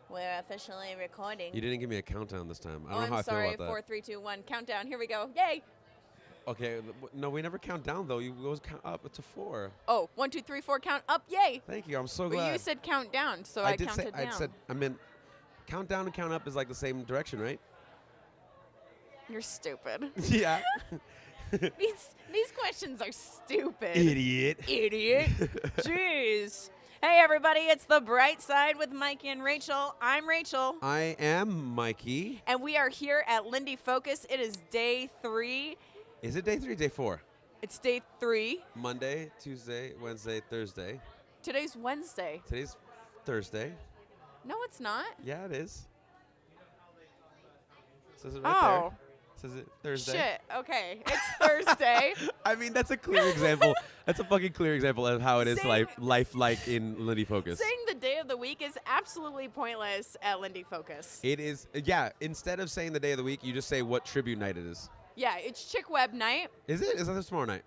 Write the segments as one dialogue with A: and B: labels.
A: We're officially recording.
B: You didn't give me a countdown this time. I don't know how
A: I'm sorry.
B: I feel about
A: 4, 3, 2, 1. Countdown. Here we go. Yay.
B: that. Okay. No, we never count down, though. You always count up to 4.
A: Oh, 1, 2, 3, 4. Count up. Yay.
B: Thank you. I'm so
A: But
B: glad.
A: you said count down, so I counted down.
B: I meant count down and count up is like the same direction, right?
A: You're stupid.
B: Yeah.
A: These questions are stupid.
B: Idiot.
A: Idiot. Jeez. Hey, everybody. It's the Brightside with Mikey and Rachel. I'm Rachel.
B: I am Mikey.
A: And we are here at Lindy Focus. It is day 3.
B: Is it day 3 or day 4?
A: It's day 3.
B: Monday, Tuesday, Wednesday, Thursday.
A: Today's Wednesday.
B: Today's Thursday.
A: No, it's not.
B: Yeah, it is. Says it right there. Says it Thursday.
A: Shit. Okay. It's Thursday.
B: I mean, that's a clear example. That's a fucking clear example of how it is life like in Lindy Focus.
A: Saying the day of the week is absolutely pointless at Lindy Focus.
B: It is, yeah. Instead of saying the day of the week, you just say what tribute night it is.
A: Yeah, it's Chick Web night.
B: Is it? Is that tomorrow night?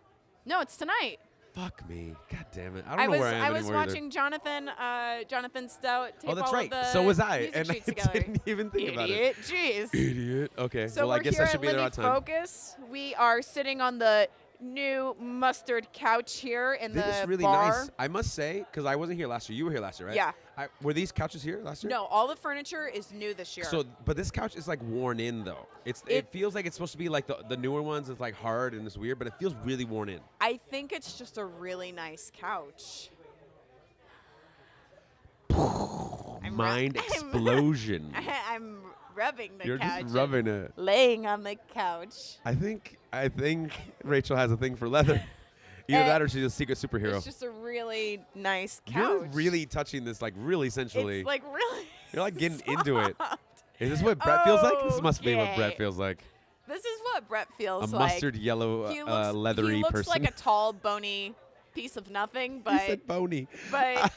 A: No, it's tonight.
B: Fuck me. God damn it. I don't know where I am
A: I was
B: anymore
A: watching Jonathan Stout tape
B: Oh, that's
A: all
B: right.
A: of the
B: So was I.
A: music
B: And I
A: sheets together.
B: didn't even think about it.
A: Idiot. Jeez.
B: Idiot. Okay.
A: So
B: well,
A: we're
B: I guess
A: here
B: I should
A: at
B: be there on
A: Lindy
B: time.
A: Focus. We are sitting on the new mustard couch here in
B: This
A: the
B: is really
A: bar.
B: nice. I must say, because I wasn't here last year. You were here last year, right?
A: Yeah.
B: Were these couches here last year?
A: No, all the furniture is new this year.
B: So, but this couch is like worn in though. It feels like it's supposed to be like the newer ones. It's like hard and it's weird, but it feels really worn in.
A: I think it's just a really nice couch.
B: Mind explosion.
A: I'm rubbing the
B: You're
A: couch.
B: just rubbing it.
A: Laying on the couch.
B: I think Rachel has a thing for leather. Either that or she's a secret superhero.
A: It's just a really nice couch.
B: You're really touching this like really sensually.
A: It's like really.
B: You're like getting into it. Is this what Brett feels like? This must be what
A: Okay.
B: Brett feels like.
A: This is what Brett feels
B: A
A: like.
B: mustard yellow, leathery
A: he looks
B: person.
A: like a tall, bony piece of nothing,
B: You
A: but
B: said bony.
A: but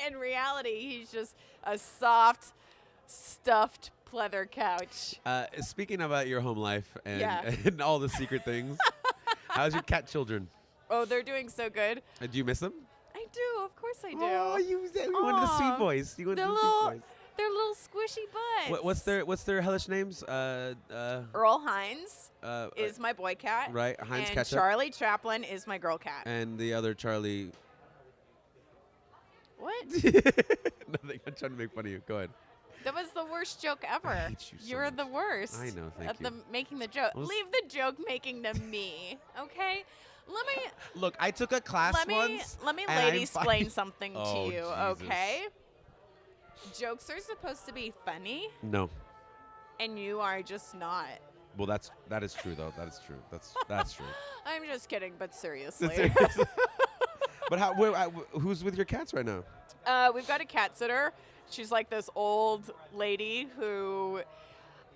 A: in reality, he's just a soft, stuffed pleather couch.
B: Speaking about your home life and,
A: Yeah.
B: and all the secret things, how's your cat children?
A: Oh, they're doing so good.
B: Do you miss them?
A: I do, of course I do.
B: Oh, you wanted a sweet
A: Aw.
B: voice. You wanted
A: They're
B: a
A: little,
B: sweet voice.
A: they're little squishy butts.
B: What's their hellish names?
A: Earl Hines is my boy cat.
B: right, Heinz
A: and
B: Ketchup.
A: Charlie Chaplin is my girl cat.
B: And the other Charlie.
A: What?
B: Nothing. I'm trying to make fun of you. Go ahead.
A: That was the worst joke ever.
B: hate you so
A: You're
B: much.
A: the worst.
B: I know, thank
A: at
B: you.
A: making the joke.
B: Well,
A: Leave the joke making to me, okay? Let me
B: Look, I took a class once.
A: let me
B: and
A: lady explain something
B: Oh,
A: to you,
B: Jesus.
A: okay? Jokes are supposed to be funny,
B: No.
A: and you are just not.
B: Well, that is true though. That is true. That's true.
A: I'm just kidding, but seriously.
B: But who's with your cats right now?
A: We've got a cat sitter. She's like this old lady who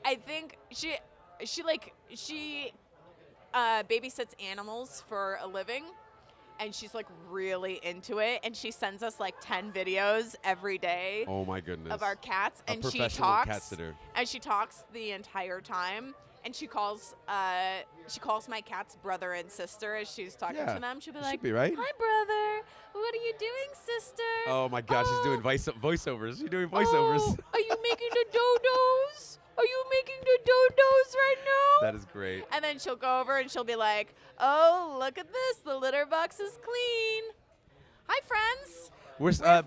A: I think she babysits animals for a living, and she's like really into it, and she sends us like 10 videos every day
B: Oh my goodness.
A: of our cats,
B: A
A: and she
B: professional
A: talks
B: cat sitter.
A: and she talks the entire time. And she calls my cat's brother and sister as she's talking
B: Yeah,
A: to them. She'll be
B: it
A: like,
B: should be, right?
A: "Hi, brother. What are you doing, sister?
B: Oh my gosh, she's doing voiceovers. She's doing voiceovers.
A: Oh, are you making the dodos? Are you making the dodos right now?"
B: That is great.
A: And then she'll go over and she'll be like, "Oh, look at this. The litter box is clean. Hi, friends."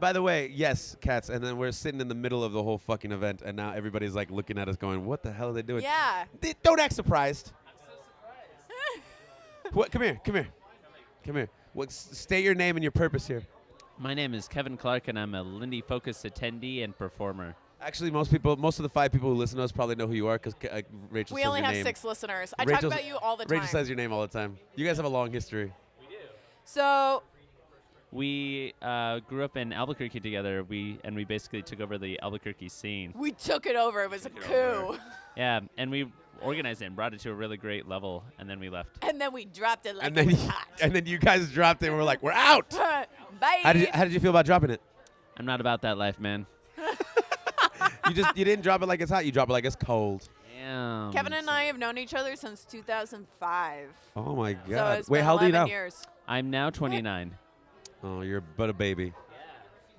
B: By the way, yes, cats. And then we're sitting in the middle of the whole fucking event, and now everybody's like looking at us, going, "What the hell are they doing?"
A: Yeah.
B: Don't act surprised. What? Come here. State your name and your purpose here.
C: My name is Kevin Clark, and I'm a Lindy Focus attendee and performer.
B: Actually, most of the 5 people who listen to us probably know who you are because Rachel
A: We
B: says
A: only
B: your
A: have
B: name.
A: 6 listeners. I
B: Rachel's-
A: talk about you all the time.
B: Rachel says your name all the time. You guys have a long history.
A: So
C: We grew up in Albuquerque together. We basically took over the Albuquerque scene.
A: we took it over. It was a
C: Took it
A: coup.
C: over. Yeah, and we organized it and brought it to a really great level, and then we left.
A: And then we dropped it like
B: and
A: it
B: then
A: was hot.
B: and then you guys dropped it and we're like, "We're out."
A: Bye.
B: How did you feel about dropping it?
C: I'm not about that life, man.
B: You didn't drop it like it's hot. You drop it like it's cold.
C: Damn.
A: Kevin and I have known each other since 2005.
B: Oh my
A: So
B: God!
A: it's
B: Wait,
A: been
B: how old are you
A: 11
B: now?
A: years.
C: I'm now 29.
B: Oh, you're but a baby.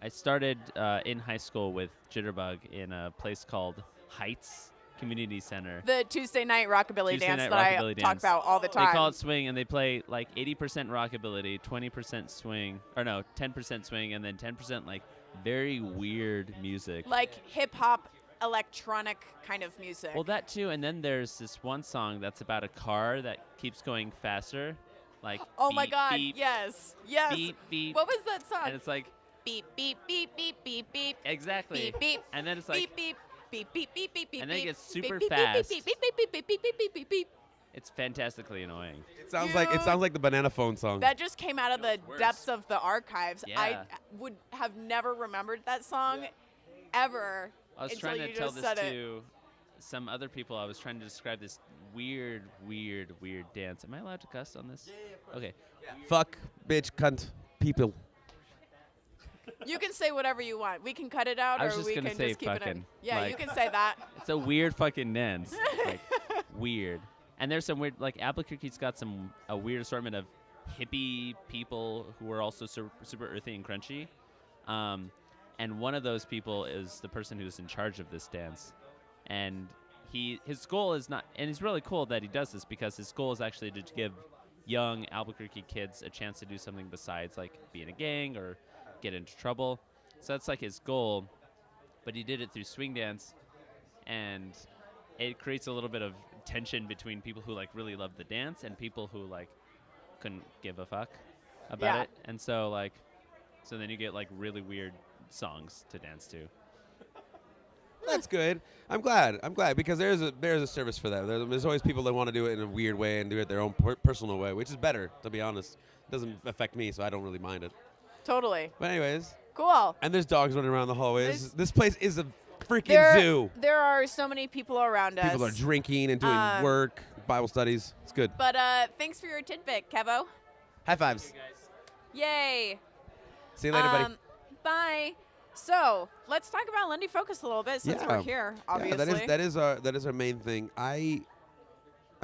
C: I started in high school with Jitterbug in a place called Heights Community Center.
A: The Tuesday night rockabilly
C: Tuesday
A: dance
C: night
A: that I
C: rockabilly
A: talk
C: dance.
A: about all the time.
C: They call it swing, and they play like 80% rockabilly, 20% swing, or no, 10% swing, and then 10% like very weird music.
A: Like hip hop, electronic kind of music.
C: Well, that too, and then there's this one song that's about a car that keeps going faster, like
A: oh
C: beep,
A: my God!
C: beep,
A: Yes, yes.
C: beep, beep,
A: What was that song?
C: and it's like
A: beep beep beep beep beep beep.
C: exactly,
A: Beep beep.
C: and then it's like
A: Beep beep beep beep beep beep beep.
C: And then it
A: beep,
C: gets super
A: beep, beep,
C: fast.
A: Beep beep beep beep beep beep beep beep beep beep.
C: it's fantastically annoying.
B: It sounds like the Banana Phone song.
A: That just came out of the
C: worse.
A: depths of the archives. I
C: Yeah.
A: would have never remembered that song ever.
C: I was
A: until
C: trying to
A: you
C: tell
A: just
C: this
A: said it.
C: to some other people. I was trying to describe this weird dance. Am I allowed to cuss on this? Okay.
B: Fuck, bitch, cunt, people.
A: You can say whatever you want. We can cut it out,
C: I was
A: or
C: just
A: we
C: gonna
A: can
C: say
A: just keep it in.
C: fucking,
A: Yeah, you
C: like-
A: can say that.
C: It's a weird fucking dance. Like weird. And there's some weird, like Albuquerque's got a weird assortment of hippie people who are also super earthy and crunchy. And one of those people is the person who's in charge of this dance. And his goal is not, and it's really cool that he does this because his goal is actually to give young Albuquerque kids a chance to do something besides like be in a gang or get into trouble. So that's like his goal. But he did it through swing dance, and it creates a little bit of tension between people who like really love the dance and people who like couldn't give a fuck about
A: Yeah.
C: it. And so like, so then you get like really weird songs to dance to.
B: That's good. I'm glad because there's a service for that. There's always people that want to do it in a weird way and do it their own personal way, which is better, to be honest. It doesn't affect me, so I don't really mind it.
A: Totally.
B: But anyways,
A: Cool.
B: and there's dogs running around the hallways. This place is a freaking
A: There,
B: zoo.
A: there are so many people around us.
B: People are drinking and doing work, Bible studies. It's good.
A: But thanks for your tidbit, Kevo.
B: High fives.
A: Yay.
B: See you later, buddy.
A: Bye. So let's talk about Lindy Focus a little bit since we're here. Obviously,
B: Yeah, that is our main thing. I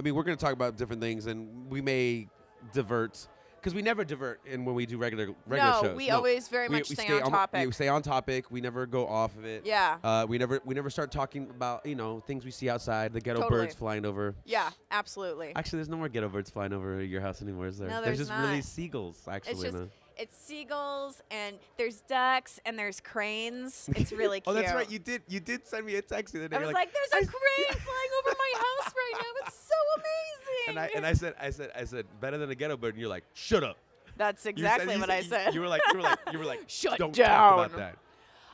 B: mean, we're going to talk about different things, and we may divert because we never divert when we do regular shows.
A: We always very much stay on topic.
B: We stay on topic. We never go off of it.
A: Yeah.
B: We never start talking about things we see outside, the ghetto
A: Totally.
B: birds flying over.
A: Yeah, absolutely.
B: Actually, there's no more ghetto birds flying over your house anymore, is there?
A: No,
B: there's
A: there's
B: just really
A: not.
B: seagulls, actually.
A: It's just
B: now.
A: it's seagulls and there's ducks and there's cranes. It's really cute.
B: Oh, that's right. You did send me a text the other day.
A: I was
B: You're
A: like, there's a crane flying over my house right now. It's so amazing.
B: and I said better than a ghetto bird, and you're like, shut up.
A: That's exactly what I said.
B: You were like,
A: Shut
B: don't
A: down.
B: talk about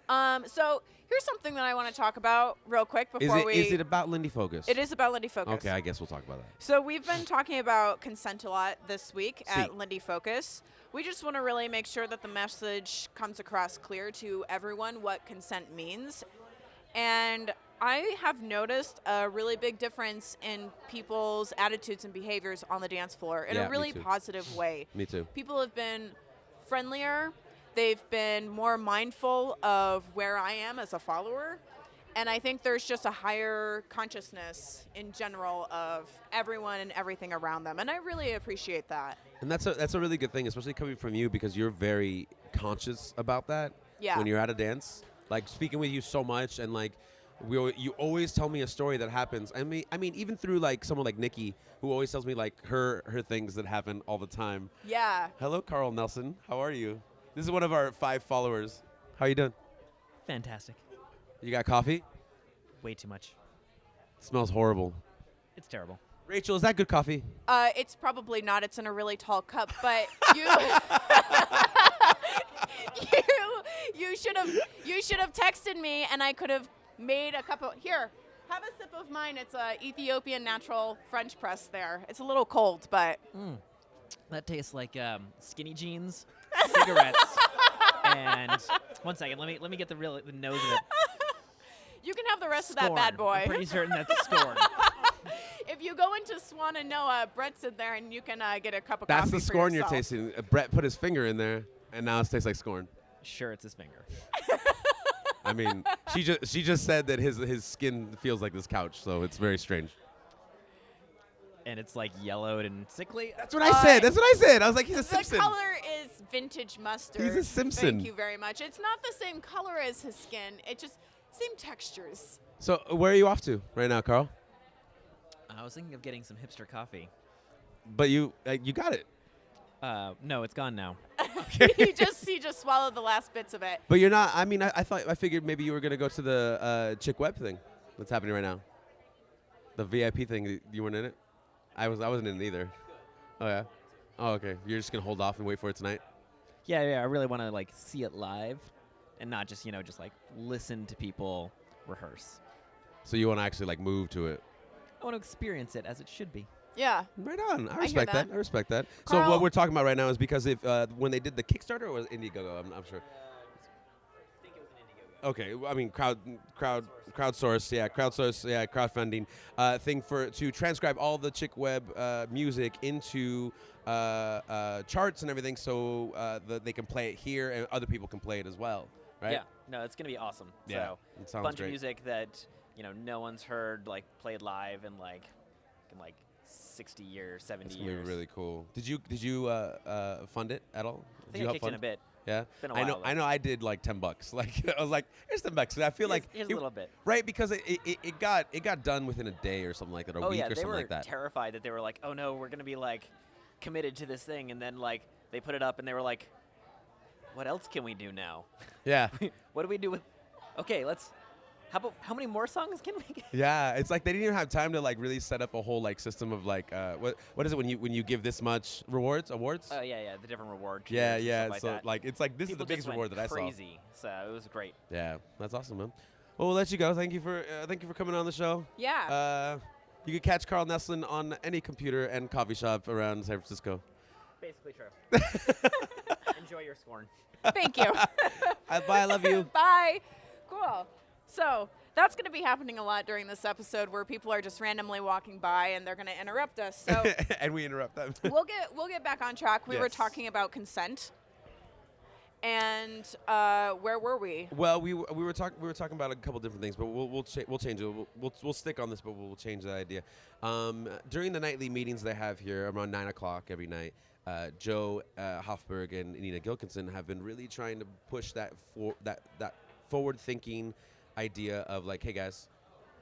B: that.
A: So here's something that I want to talk about real quick before
B: Is it about Lindy Focus?
A: It is about Lindy Focus.
B: Okay, I guess we'll talk about that.
A: So we've been talking about consent a lot this week
B: See.
A: at Lindy Focus. We just want to really make sure that the message comes across clear to everyone what consent means. And I have noticed a really big difference in people's attitudes and behaviors on the dance floor in
B: Yeah,
A: a
B: me
A: really
B: too.
A: positive way.
B: Me too.
A: People have been friendlier. They've been more mindful of where I am as a follower. And I think there's just a higher consciousness in general of everyone and everything around them. And I really appreciate that.
B: And that's a really good thing, especially coming from you, because you're very conscious about that.
A: Yeah.
B: When you're at a dance, like speaking with you so much, and like you always tell me a story that happens. I mean, even through like someone like Nikki, who always tells me like her things that happen all the time.
A: Yeah.
B: Hello, Carl Nelson. How are you? This is one of our 5 followers. How you doing?
D: Fantastic.
B: You got coffee?
D: Way too much.
B: It smells horrible.
D: It's terrible.
B: Rachel, is that good coffee?
A: It's probably not. It's in a really tall cup, but you you should have texted me, and I could have made a cup of here. Have a sip of mine. It's a Ethiopian natural French press. There, it's a little cold, but
D: That tastes like skinny jeans, cigarettes, and one second. Let me get the nose of it.
A: you can have the rest of that
D: Scorn.
A: bad boy.
D: I'm pretty certain that's Scorn.
A: If you go into Swan and Noah, Brett's in there, and you can get a cup of
B: That's
A: coffee
B: the
A: for
B: scorn you're
A: yourself.
B: tasting. Brett put his finger in there, and now it tastes like scorn.
D: Sure, it's his finger.
B: I mean, she just said that his skin feels like this couch, so it's very strange.
D: And it's like yellowed and sickly.
B: That's what I said. I was like, he's a
A: The
B: Simpson.
A: color is nice vintage mustard.
B: He's a Simpson.
A: Thank you very much. It's not the same color as his skin. It just same textures.
B: So where are you off to right now, Carl?
D: I was thinking of getting some hipster coffee.
B: But you got it.
D: No, it's gone now.
A: he just swallowed the last bits of it.
B: But you're not. I mean, I figured maybe you were gonna go to the Chick Web thing that's happening right now. The VIP thing. You weren't in it. I wasn't in it either. Oh yeah. Oh okay. You're just gonna hold off and wait for it tonight.
D: Yeah. I really want to like see it live, and not just just like listen to people rehearse.
B: So you want to actually like move to it.
D: I want to experience it as it should be.
A: Yeah.
B: Right on. I
A: hear
B: respect
A: that.
B: that. I respect that. So
A: Carl-
B: what we're talking about right now is because if when they did the Kickstarter or was it Indiegogo, I'm sure.
D: I think it was an Indiegogo.
B: Okay, I mean crowdsource, crowdfunding thing to transcribe all the Chick Web music into charts and everything, so that they can play it here and other people can play it as well, right?
D: Yeah. No, it's gonna be awesome.
B: Yeah,
D: So
B: it sounds
D: bunch
B: great.
D: of music that no one's heard like played live in like 60 years, 70
B: It's gonna
D: years.
B: be really cool. Did you fund it at all?
D: I
B: Did
D: think
B: you
D: I
B: help
D: kicked in
B: fund?
D: a bit.
B: Yeah,
D: Been a
B: I know.
D: while,
B: I know. I did like $10. Like I was like, here's $10. I feel like
D: Here's
B: it-
D: a little bit.
B: right because it got done within a day or something like that, or a
D: Oh
B: week
D: yeah,
B: or
D: they
B: something
D: were
B: like that.
D: terrified that they were like, oh no, we're gonna be like committed to this thing, and then like they put it up and they were like, what else can we do now?
B: Yeah.
D: What do we do with? Okay, how many more songs can we get?
B: Yeah, it's like they didn't even have time to like really set up a whole like system of like what is it when you give this much awards?
D: Oh yeah, the different reward.
B: Yeah,
D: tiers and
B: yeah.
D: stuff like
B: So
D: that.
B: like it's like this
D: People
B: is the biggest
D: just
B: reward
D: went
B: that I saw.
D: crazy, so it was great.
B: Yeah, that's awesome, man. Well, we'll let you go. Thank you for coming on the show.
A: Yeah.
B: You can catch Carl Neslin on any computer and coffee shop around San Francisco.
D: Basically true. Enjoy your scorn.
A: Thank you.
B: Bye. I love you.
A: Bye. Cool. So that's going to be happening a lot during this episode, where people are just randomly walking by and they're going to interrupt us. So
B: And we interrupt them.
A: we'll get back on track. We were
B: Yes.
A: talking about consent, and where were we?
B: Well, we were talking about a couple different things, but we'll change it. We'll stick on this, but we'll change the idea. During the nightly meetings they have here around 9 o'clock every night, Joe Hofberg and Nina Gilkinson have been really trying to push that forward-thinking idea of like, hey guys,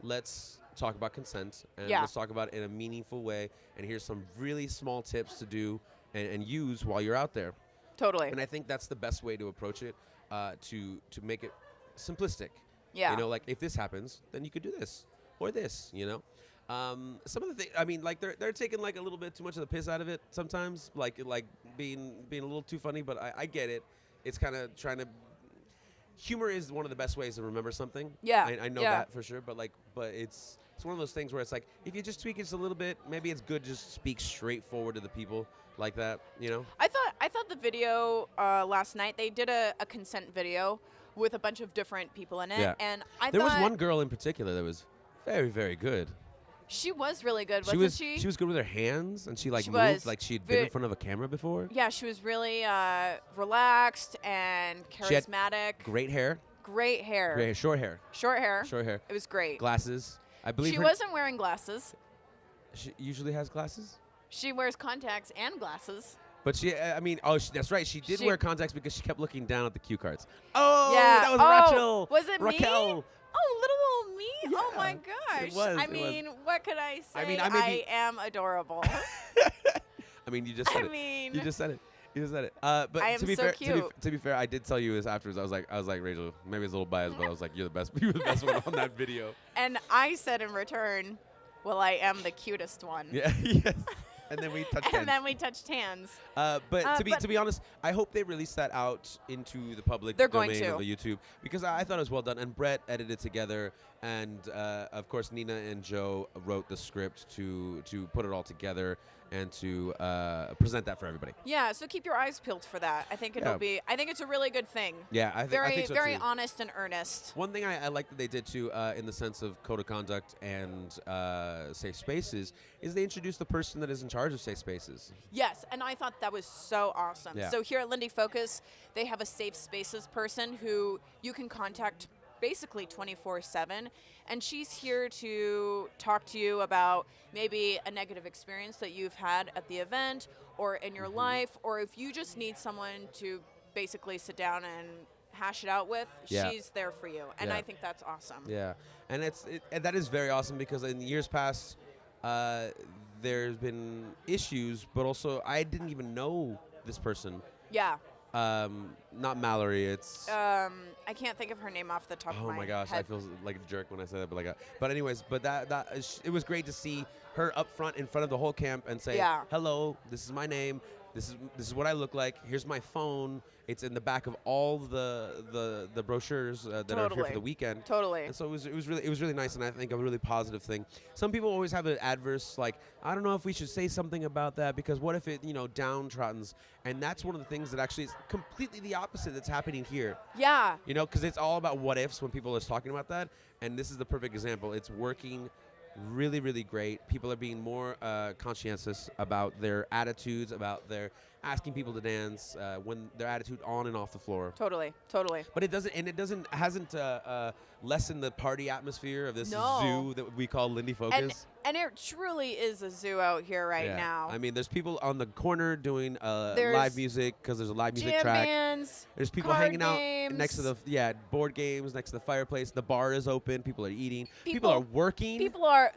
B: let's talk about consent and
A: Yeah.
B: let's talk about it in a meaningful way. And here's some really small tips to do and use while you're out there.
A: Totally.
B: And I think that's the best way to approach it, to make it simplistic.
A: Yeah.
B: You know, like if this happens, then you could do this or this. You know, some of the things. I mean, like they're taking like a little bit too much of the piss out of it sometimes, like being a little too funny. But I get it. It's kind of trying to. Humor is one of the best ways to remember something.
A: Yeah,
B: I know
A: yeah.
B: that for sure. But it's one of those things where it's like if you just tweak it just a little bit, maybe it's good to just speak straightforward to the people like that. You know.
A: I thought the video last night, they did a consent video with a bunch of different people in it,
B: Yeah.
A: and I
B: There was
A: thought
B: one girl in particular that was very, very good.
A: she was really good,
B: She
A: wasn't she?
B: was good with her hands, and she like
A: She
B: moved
A: was
B: like she'd been in
A: ve-
B: front of a camera before.
A: Yeah, she was really relaxed and
B: She had
A: charismatic.
B: Great hair,
A: Great hair.
B: great hair, short hair,
A: Short hair.
B: short hair,
A: It was great.
B: glasses. I believe
A: She
B: her,
A: wasn't wearing glasses.
B: she usually has glasses,
A: She wears contacts and glasses.
B: but that's right. She did
A: She-
B: wear contacts because she kept looking down at the cue cards. Oh,
A: Yeah.
B: that was
A: Oh,
B: Rachel.
A: was it me?
B: Raquel.
A: Oh, little old me? Oh my
B: Yeah,
A: gosh.
B: it was,
A: I
B: it was.
A: mean, what could I say?
B: I mean, I maybe-
A: am adorable.
B: I mean, you just said
A: I
B: it.
A: mean,
B: You just said it. You just said it. But
A: I am
B: to be
A: so
B: fair,
A: cute.
B: to be fair, I did tell you this afterwards. I was like Rachel, maybe it's a little biased, but I was like, you're the best. You were the best one on that video.
A: and I said in return, well, I am the cutest one.
B: Yeah. Yes. And then we touched hands.
A: And then we touched hands.
B: But
A: but-
B: to be honest, I hope they release that out into the public
A: They're going
B: domain of
A: to.
B: the YouTube because I thought it was well done. And Brett edited it together, and of course Nina and Joe wrote the script to put it all together and to present that for everybody.
A: Yeah, so keep your eyes peeled for that. I think it'll
B: Yeah.
A: be. I think it's a really good thing.
B: Yeah, I
A: Very,
B: think so
A: very
B: too.
A: honest and earnest.
B: One thing I like that they did too, in the sense of code of conduct and safe spaces, is they introduced the person that is in charge of safe spaces.
A: Yes, and I thought that was so awesome.
B: Yeah.
A: So here at Lindy Focus, they have a safe spaces person who you can contact basically 24/7, and she's here to talk to you about maybe a negative experience that you've had at the event, or in your life, or if you just need someone to basically sit down and hash it out with,
B: Yeah.
A: she's there for you. And
B: Yeah.
A: I think that's awesome.
B: Yeah, and and that is very awesome because in years past, there's been issues, but also I didn't even know this person.
A: Yeah.
B: Not Mallory. It's
A: I can't think of her name off the top of
B: oh
A: my
B: my gosh,
A: head.
B: I feel like a jerk when I say that, but anyways, but it was great to see her up front in front of the whole camp and say,
A: Yeah.
B: hello, this is my name. This is what I look like. Here's my phone. It's in the back of all the brochures that are here for
A: Totally.
B: the weekend.
A: Totally.
B: And so it was really nice, and I think a really positive thing. Some people always have an adverse, like, I don't know if we should say something about that because what if it downtroddens? And that's one of the things that actually is completely the opposite that's happening here.
A: Yeah.
B: Because it's all about what ifs when people are talking about that, and this is the perfect example. It's working really, really great. People are being more conscientious about their attitudes, about their asking people to dance, when their attitude on and off the floor.
A: Totally.
B: But it hasn't lessened the party atmosphere of this
A: No.
B: zoo that we call Lindy Focus.
A: And it truly is a zoo out here right
B: Yeah.
A: now.
B: I mean, there's people on the corner doing
A: There's
B: live music because there's a live music
A: jam
B: track.
A: bands,
B: There's people
A: card
B: hanging out
A: games.
B: next to the board games, next to the fireplace. The bar is open. People are eating. People
A: People-
B: are working.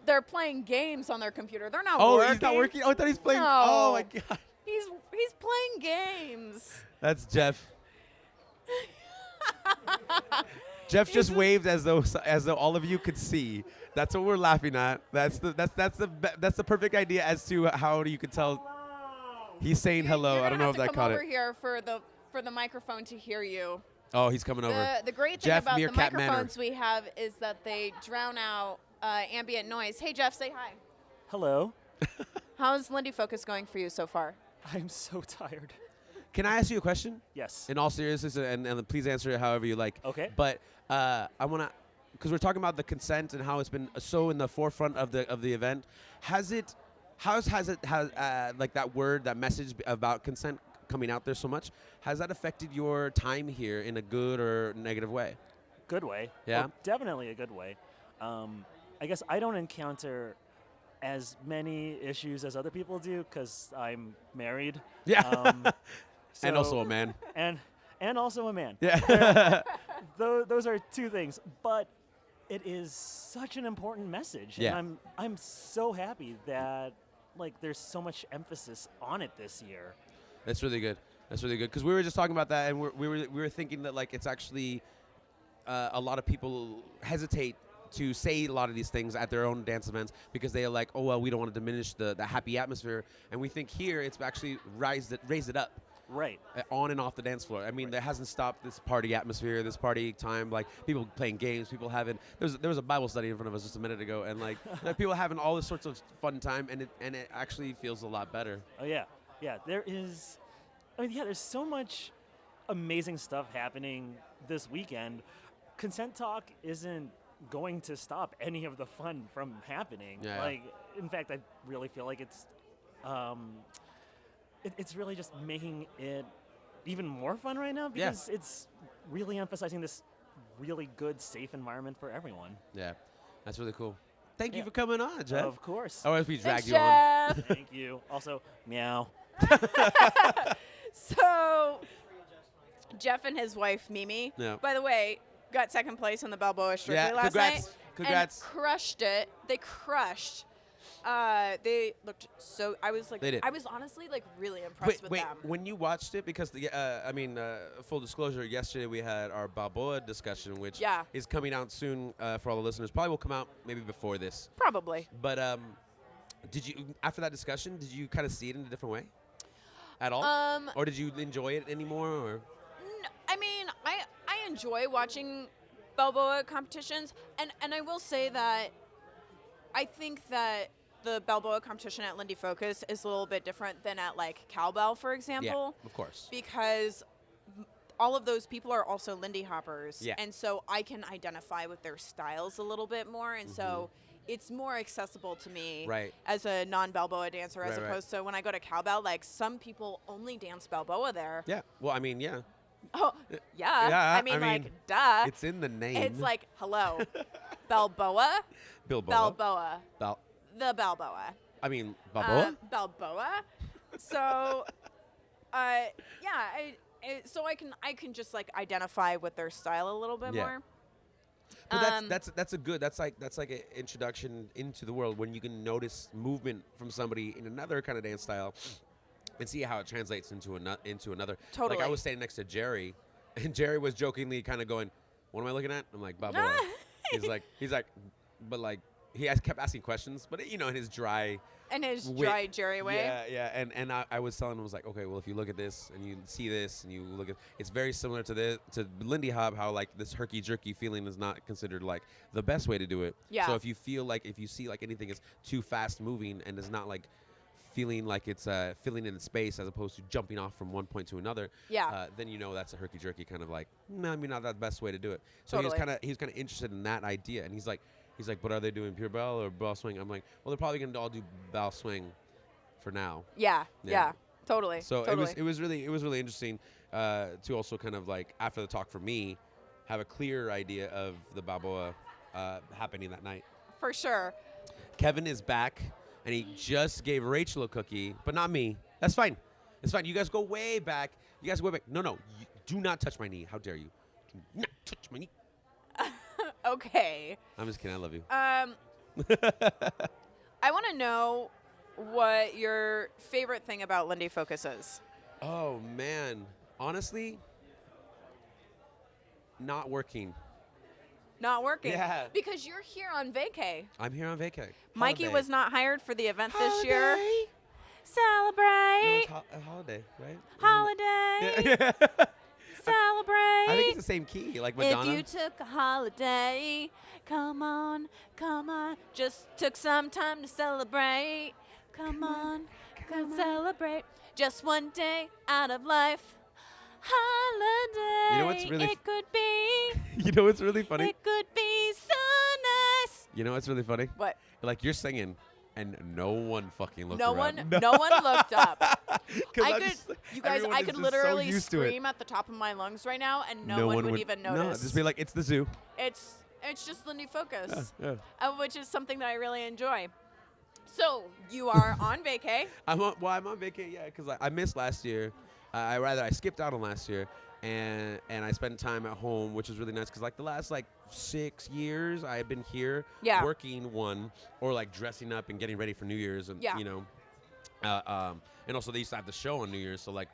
A: They're playing games on their computer. They're not
B: oh,
A: working.
B: he's not working. Oh, I thought he's playing.
A: No.
B: Oh my god,
A: He's playing games.
B: that's Jeff. Jeff just waved as though all of you could see. That's what we're laughing at. That's the perfect idea as to how you could tell. He's saying hello.
A: You're
B: I don't know if
A: gonna
B: that
A: have
B: caught
A: to come
B: it.
A: over here for the microphone to hear you.
B: Oh, he's coming over.
A: The great thing
B: Jeff,
A: about the
B: Meerkat Manor.
A: microphones we have is that they drown out ambient noise. Hey, Jeff, say hi.
E: Hello.
A: How's Lindy Focus going for you so far?
E: I'm so tired.
B: Can I ask you a question?
E: Yes.
B: In all seriousness, and please answer it however you like.
E: Okay.
B: But I want to, because we're talking about the consent and how it's been so in the forefront of the event. Has like that word, that message about consent coming out there so much? Has that affected your time here in a good or negative way?
E: Good way.
B: Yeah?
E: Oh, definitely a good way. I guess I don't encounter as many issues as other people do because I'm married.
B: Yeah. And
E: so-
B: also a man.
E: And also a man.
B: Yeah.
E: Those are two things, but it is such an important message.
B: Yeah.
E: And I'm so happy that there's so much emphasis on it this year.
B: That's really good. Because we were just talking about that, and we were thinking that it's actually a lot of people hesitate to say a lot of these things at their own dance events because they are like, oh well, we don't want to diminish the happy atmosphere, and we think here it's actually raised it up.
E: Right.
B: On and off the dance floor. I mean, that hasn't stopped this party atmosphere, this party time. People playing games, people having. There was a Bible study in front of us just a minute ago, and people having all this sorts of fun time, and it actually feels a lot better.
E: Oh yeah. There is. There's so much amazing stuff happening this weekend. Consent Talk isn't going to stop any of the fun from happening.
B: Yeah.
E: In fact, I really feel like it's. It's really just making it even more fun right now because it's really emphasizing this really good, safe environment for everyone.
B: Yeah, that's really cool. Thank you for coming on, Jeff.
E: Of course.
B: Or if we
A: Thanks,
B: dragged you on.
A: Jeff.
E: Thank you. Also, meow.
A: So, Jeff and his wife, Mimi,
B: Yeah.
A: by the way, got second place in the Balboa Strictly
B: Yeah,
A: last
B: congrats.
A: night.
B: Congrats.
A: And crushed it. They crushed. They looked so. I was
B: They did.
A: I was honestly really impressed with
B: Wait,
A: them.
B: when you watched it, because full disclosure, yesterday we had our Balboa discussion, which
A: Yeah.
B: is coming out soon for all the listeners. Probably will come out maybe before this.
A: Probably.
B: But did you, after that discussion, did you kind of see it in a different way at all? Or did you enjoy it anymore? Or?
A: I mean, I enjoy watching Balboa competitions, and I will say that I think that the Balboa competition at Lindy Focus is a little bit different than at Cowbell, for example.
B: Yeah, of course.
A: Because all of those people are also Lindy Hoppers.
B: Yeah.
A: And so I can identify with their styles a little bit more. And so it's more accessible to me
B: Right.
A: as a non-Balboa dancer as
B: Right, right.
A: opposed to when I go to Cowbell, some people only dance Balboa there.
B: Yeah. Well, I mean, yeah.
A: Oh, yeah.
B: Yeah,
A: I mean,
B: I mean,
A: duh.
B: It's in the name.
A: It's hello, Balboa,
B: Bilboa.
A: Balboa,
B: Bal-
A: the Balboa.
B: I mean, Balboa?
A: Balboa. So, so I can just like identify with their style a little bit
B: Yeah.
A: more.
B: But that's a good that's like an introduction into the world when you can notice movement from somebody in another kind of dance style and see how it translates into another.
A: Totally.
B: Like I was standing next to Jerry, and Jerry was jokingly kind of going, "What am I looking at?" I'm like, "Balboa." he's like, but like kept asking questions, but in his dry.
A: In his dry Jerry way.
B: Yeah. And I was telling him, I was like, okay, well, if you look at this and you see this and you look at, it's very similar to Lindy Hop, how like this herky jerky feeling is not considered like the best way to do it.
A: Yeah.
B: So if you see like anything is too fast moving and is not like feeling like it's filling in space as opposed to jumping off from one point to another, then that's a herky jerky kind of like, maybe not the best way to do it. So
A: Totally.
B: he was kind of interested in that idea, and he's like, but are they doing pure bell or bell swing? I'm like, well, they're probably going to all do bell swing for now.
A: Yeah. Totally.
B: So
A: totally.
B: it was really interesting to also kind of like after the talk for me, have a clear idea of the Balboa happening that night.
A: For sure.
B: Kevin is back, and he just gave Rachel a cookie, but not me. That's fine. It's fine. You guys go way back. No, you do not touch my knee. How dare you? Do not touch my knee.
A: Okay.
B: I'm just kidding. I love you.
A: I want to know what your favorite thing about Lindy Focus is.
B: Oh, man. Honestly, not working.
A: Not working.
B: Yeah.
A: Because you're here on vacay.
B: I'm here on vacay.
A: Mikey
B: Holiday.
A: was not hired for the event this year.
B: Holiday?
A: Celebrate.
B: No, it's a holiday, right?
A: Holiday.
B: Yeah.
A: Celebrate.
B: I think it's the same key, like Madonna.
A: If you took a holiday, come on. Just took some time to celebrate. Come on. Celebrate. Just one day out of life. Holiday.
B: You know what's really
A: It could be.
B: You know what's really funny?
A: It could be so nice.
B: You know what's really funny?
A: What?
B: Like you're singing, and no one fucking looked
A: No
B: around.
A: one looked up.
B: 'Cause
A: I
B: I'm
A: could,
B: just like-
A: you guys,
B: everyone
A: I
B: is
A: could
B: just so
A: literally
B: used to it.
A: scream at the top of my lungs right now, and no one would even notice.
B: No, just be like, it's the zoo.
A: It's just Lindy Focus,
B: Yeah.
A: which is something that I really enjoy. So you are on vacay.
B: I'm on vacation, yeah, because I missed last year. I skipped out on last year, and I spent time at home, which was really nice because like the last 6 years I had been here working or like dressing up and getting ready for New Year's, and and also they used to have the show on New Year's, so like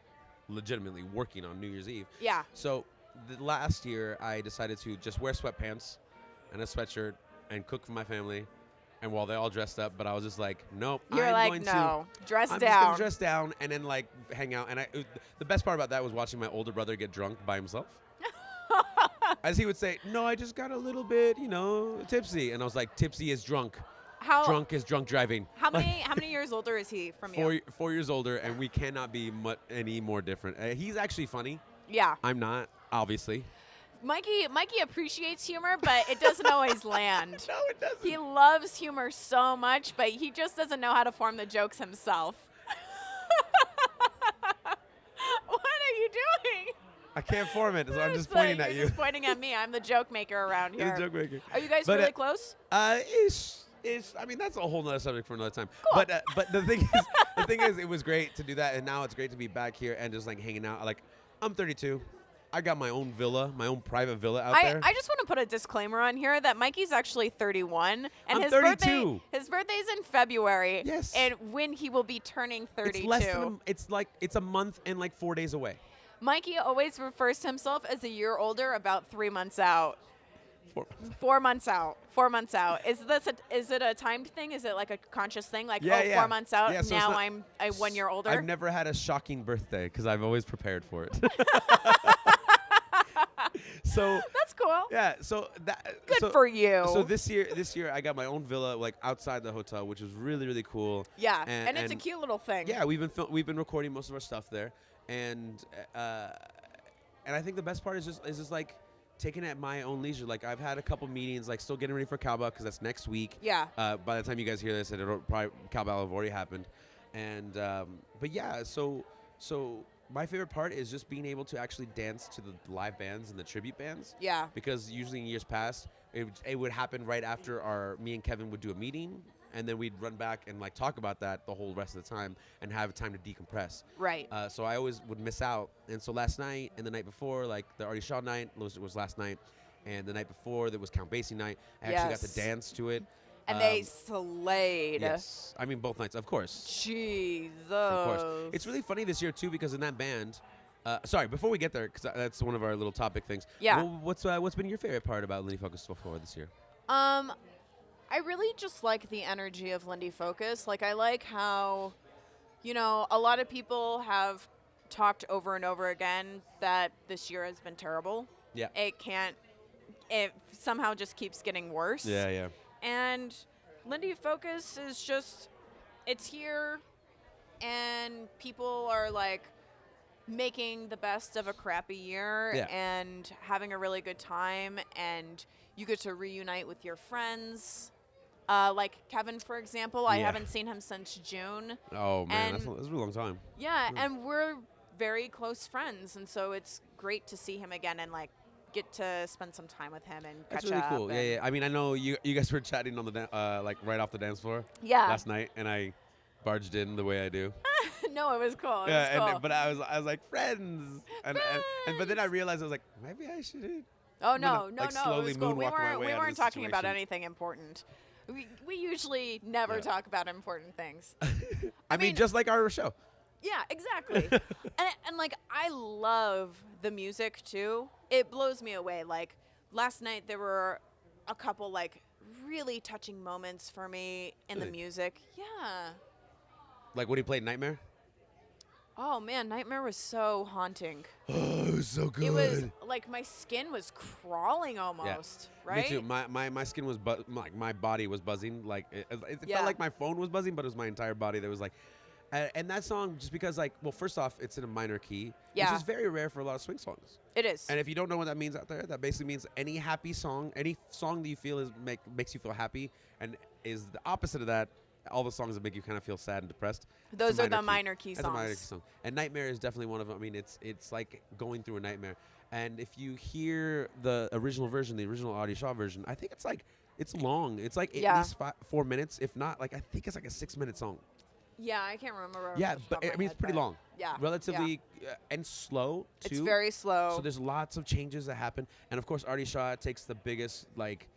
B: legitimately working on New Year's Eve.
A: Yeah.
B: So the last year I decided to just wear sweatpants and a sweatshirt and cook for my family. And while they all dressed up, but I was just like, nope.
A: You're
B: I'm
A: like,
B: going
A: no, dress
B: I'm
A: down.
B: just gonna dress down and then like hang out. And the best part about that was watching my older brother get drunk by himself. As he would say, no, I just got a little bit, tipsy. And I was like, tipsy is drunk. Drunk is drunk driving.
A: How many years older is he from you?
B: 4 years older, and we cannot be any more different. He's actually funny.
A: Yeah.
B: I'm not, obviously.
A: Mikey appreciates humor, but it doesn't always land.
B: No, it doesn't.
A: He loves humor so much, but he just doesn't know how to form the jokes himself. What are you doing?
B: I can't form it, so I'm just
A: It's
B: pointing
A: like
B: at
A: you're
B: you.
A: just pointing at me. I'm the joke maker around
B: You're
A: here.
B: the joke maker.
A: Are you guys
B: But,
A: really close?
B: I mean, that's a whole nother subject for another time.
A: Cool.
B: But the thing is, it was great to do that, and now it's great to be back here and just like hanging out. Like, I'm 32. I got my own villa, my own private villa out there.
A: I just want to put a disclaimer on here that Mikey's actually 31, and
B: I'm
A: his
B: 32.
A: His birthday's in February.
B: Yes.
A: And when he will be turning 32.
B: It's a month and like 4 days away.
A: Mikey always refers to himself as a year older, about 3 months out. 4 months out. 4 months out. Is it a timed thing? Is it like a conscious thing? Like, 4 months out,
B: Yeah, so
A: now
B: it's not-
A: I'm 1 year older?
B: I've never had a shocking birthday because I've always prepared for it. So
A: That's cool.
B: yeah, so that
A: Good for you.
B: So this year I got my own villa like outside the hotel, which was really really cool.
A: Yeah, and it's a cute little thing.
B: Yeah, we've been recording most of our stuff there, and I think the best part is just like taking it at my own leisure. Like I've had a couple meetings, like still getting ready for cowbell because that's next week.
A: Yeah.
B: By the time you guys hear this, cowbell have already happened, and but yeah, so my favorite part is just being able to actually dance to the live bands and the tribute bands.
A: Yeah.
B: Because usually in years past, it would happen right after me and Kevin would do a meeting, and then we'd run back and like talk about that the whole rest of the time and have time to decompress.
A: Right.
B: So I always would miss out. And so last night and the night before, like the Artie Shaw night was last night, and the night before there was Count Basie night. I actually got to dance to it.
A: And they slayed.
B: Yes. I mean, both nights, of course.
A: Jesus.
B: Of course. It's really funny this year, too, because in that band, sorry, before we get there, because that's one of our little topic things.
A: Yeah.
B: What's been your favorite part about Lindy Focus so far this year?
A: I really just like the energy of Lindy Focus. Like, I like how, a lot of people have talked over and over again that this year has been terrible.
B: Yeah.
A: It somehow just keeps getting worse.
B: Yeah.
A: And Lindy Focus is just, it's here, and people are like making the best of a crappy year and having a really good time, and you get to reunite with your friends. Like Kevin, for example, I haven't seen him since June.
B: Oh, man, that's a really long time.
A: Yeah, and we're very close friends, and so it's great to see him again and like get to spend some time with him and
B: That's
A: catch
B: really
A: up.
B: cool. Yeah. I mean, I know you guys were chatting on the like right off the dance floor last night, and I barged in the way I do.
A: No, it was cool. It
B: Yeah,
A: was cool.
B: but I was like friends, and but then I realized I was like maybe I should.
A: Oh no,
B: like,
A: no,
B: slowly
A: it was cool. We
B: moonwalk my way out of
A: weren't
B: the
A: talking about
B: situation.
A: anything important. We usually never talk about important things.
B: I mean, just like our show.
A: Yeah, exactly. and like I love the music too. It blows me away. Like last night there were a couple like really touching moments for me in the
B: Really?
A: music. Yeah.
B: Like when he played Nightmare.
A: Oh man, Nightmare was so haunting.
B: Oh, it was so good.
A: It was like my skin was crawling almost, right?
B: Me too. My skin was like my body was buzzing. Like it
A: Yeah.
B: felt like my phone was buzzing, but it was my entire body that was like. And that song, just because like, well, first off, it's in a minor key,
A: Yeah.
B: which is very rare for a lot of swing songs.
A: It is.
B: And if you don't know what that means out there, that basically means any happy song, any song that you feel makes you feel happy, and is the opposite of that. All the songs that make you kind of feel sad and depressed.
A: Those are the minor key
B: That's a minor key
A: songs.
B: song. And Nightmare is definitely one of them. I mean, it's like going through a nightmare. And if you hear the original version, the original Artie Shaw version, I think it's long. It's like at least 4 minutes, if not, like I think it's like a 6-minute song.
A: Yeah, I can't remember. off
B: Yeah,
A: the
B: but
A: top of
B: I
A: my
B: mean, it's
A: head,
B: pretty
A: but
B: long.
A: Yeah.
B: Relatively and slow too.
A: It's very slow.
B: So there's lots of changes that happen, and of course, Artie Shaw takes the biggest like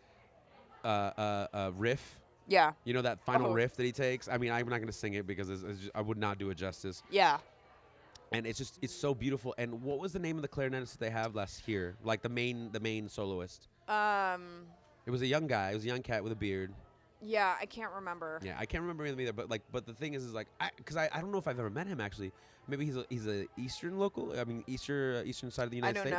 B: riff.
A: Yeah.
B: You know that final
A: Oh.
B: riff that he takes. I mean, I'm not going to sing it because I would not do it justice.
A: Yeah.
B: And it's so beautiful. And what was the name of the clarinetist that they have last year? Like the main soloist. It was a young guy. It was a young cat with a beard.
A: Yeah, I can't remember.
B: Yeah, I can't remember him either. But the thing is like, because I don't know if I've ever met him actually. Maybe he's a Eastern local. I mean, Eastern side of the United States.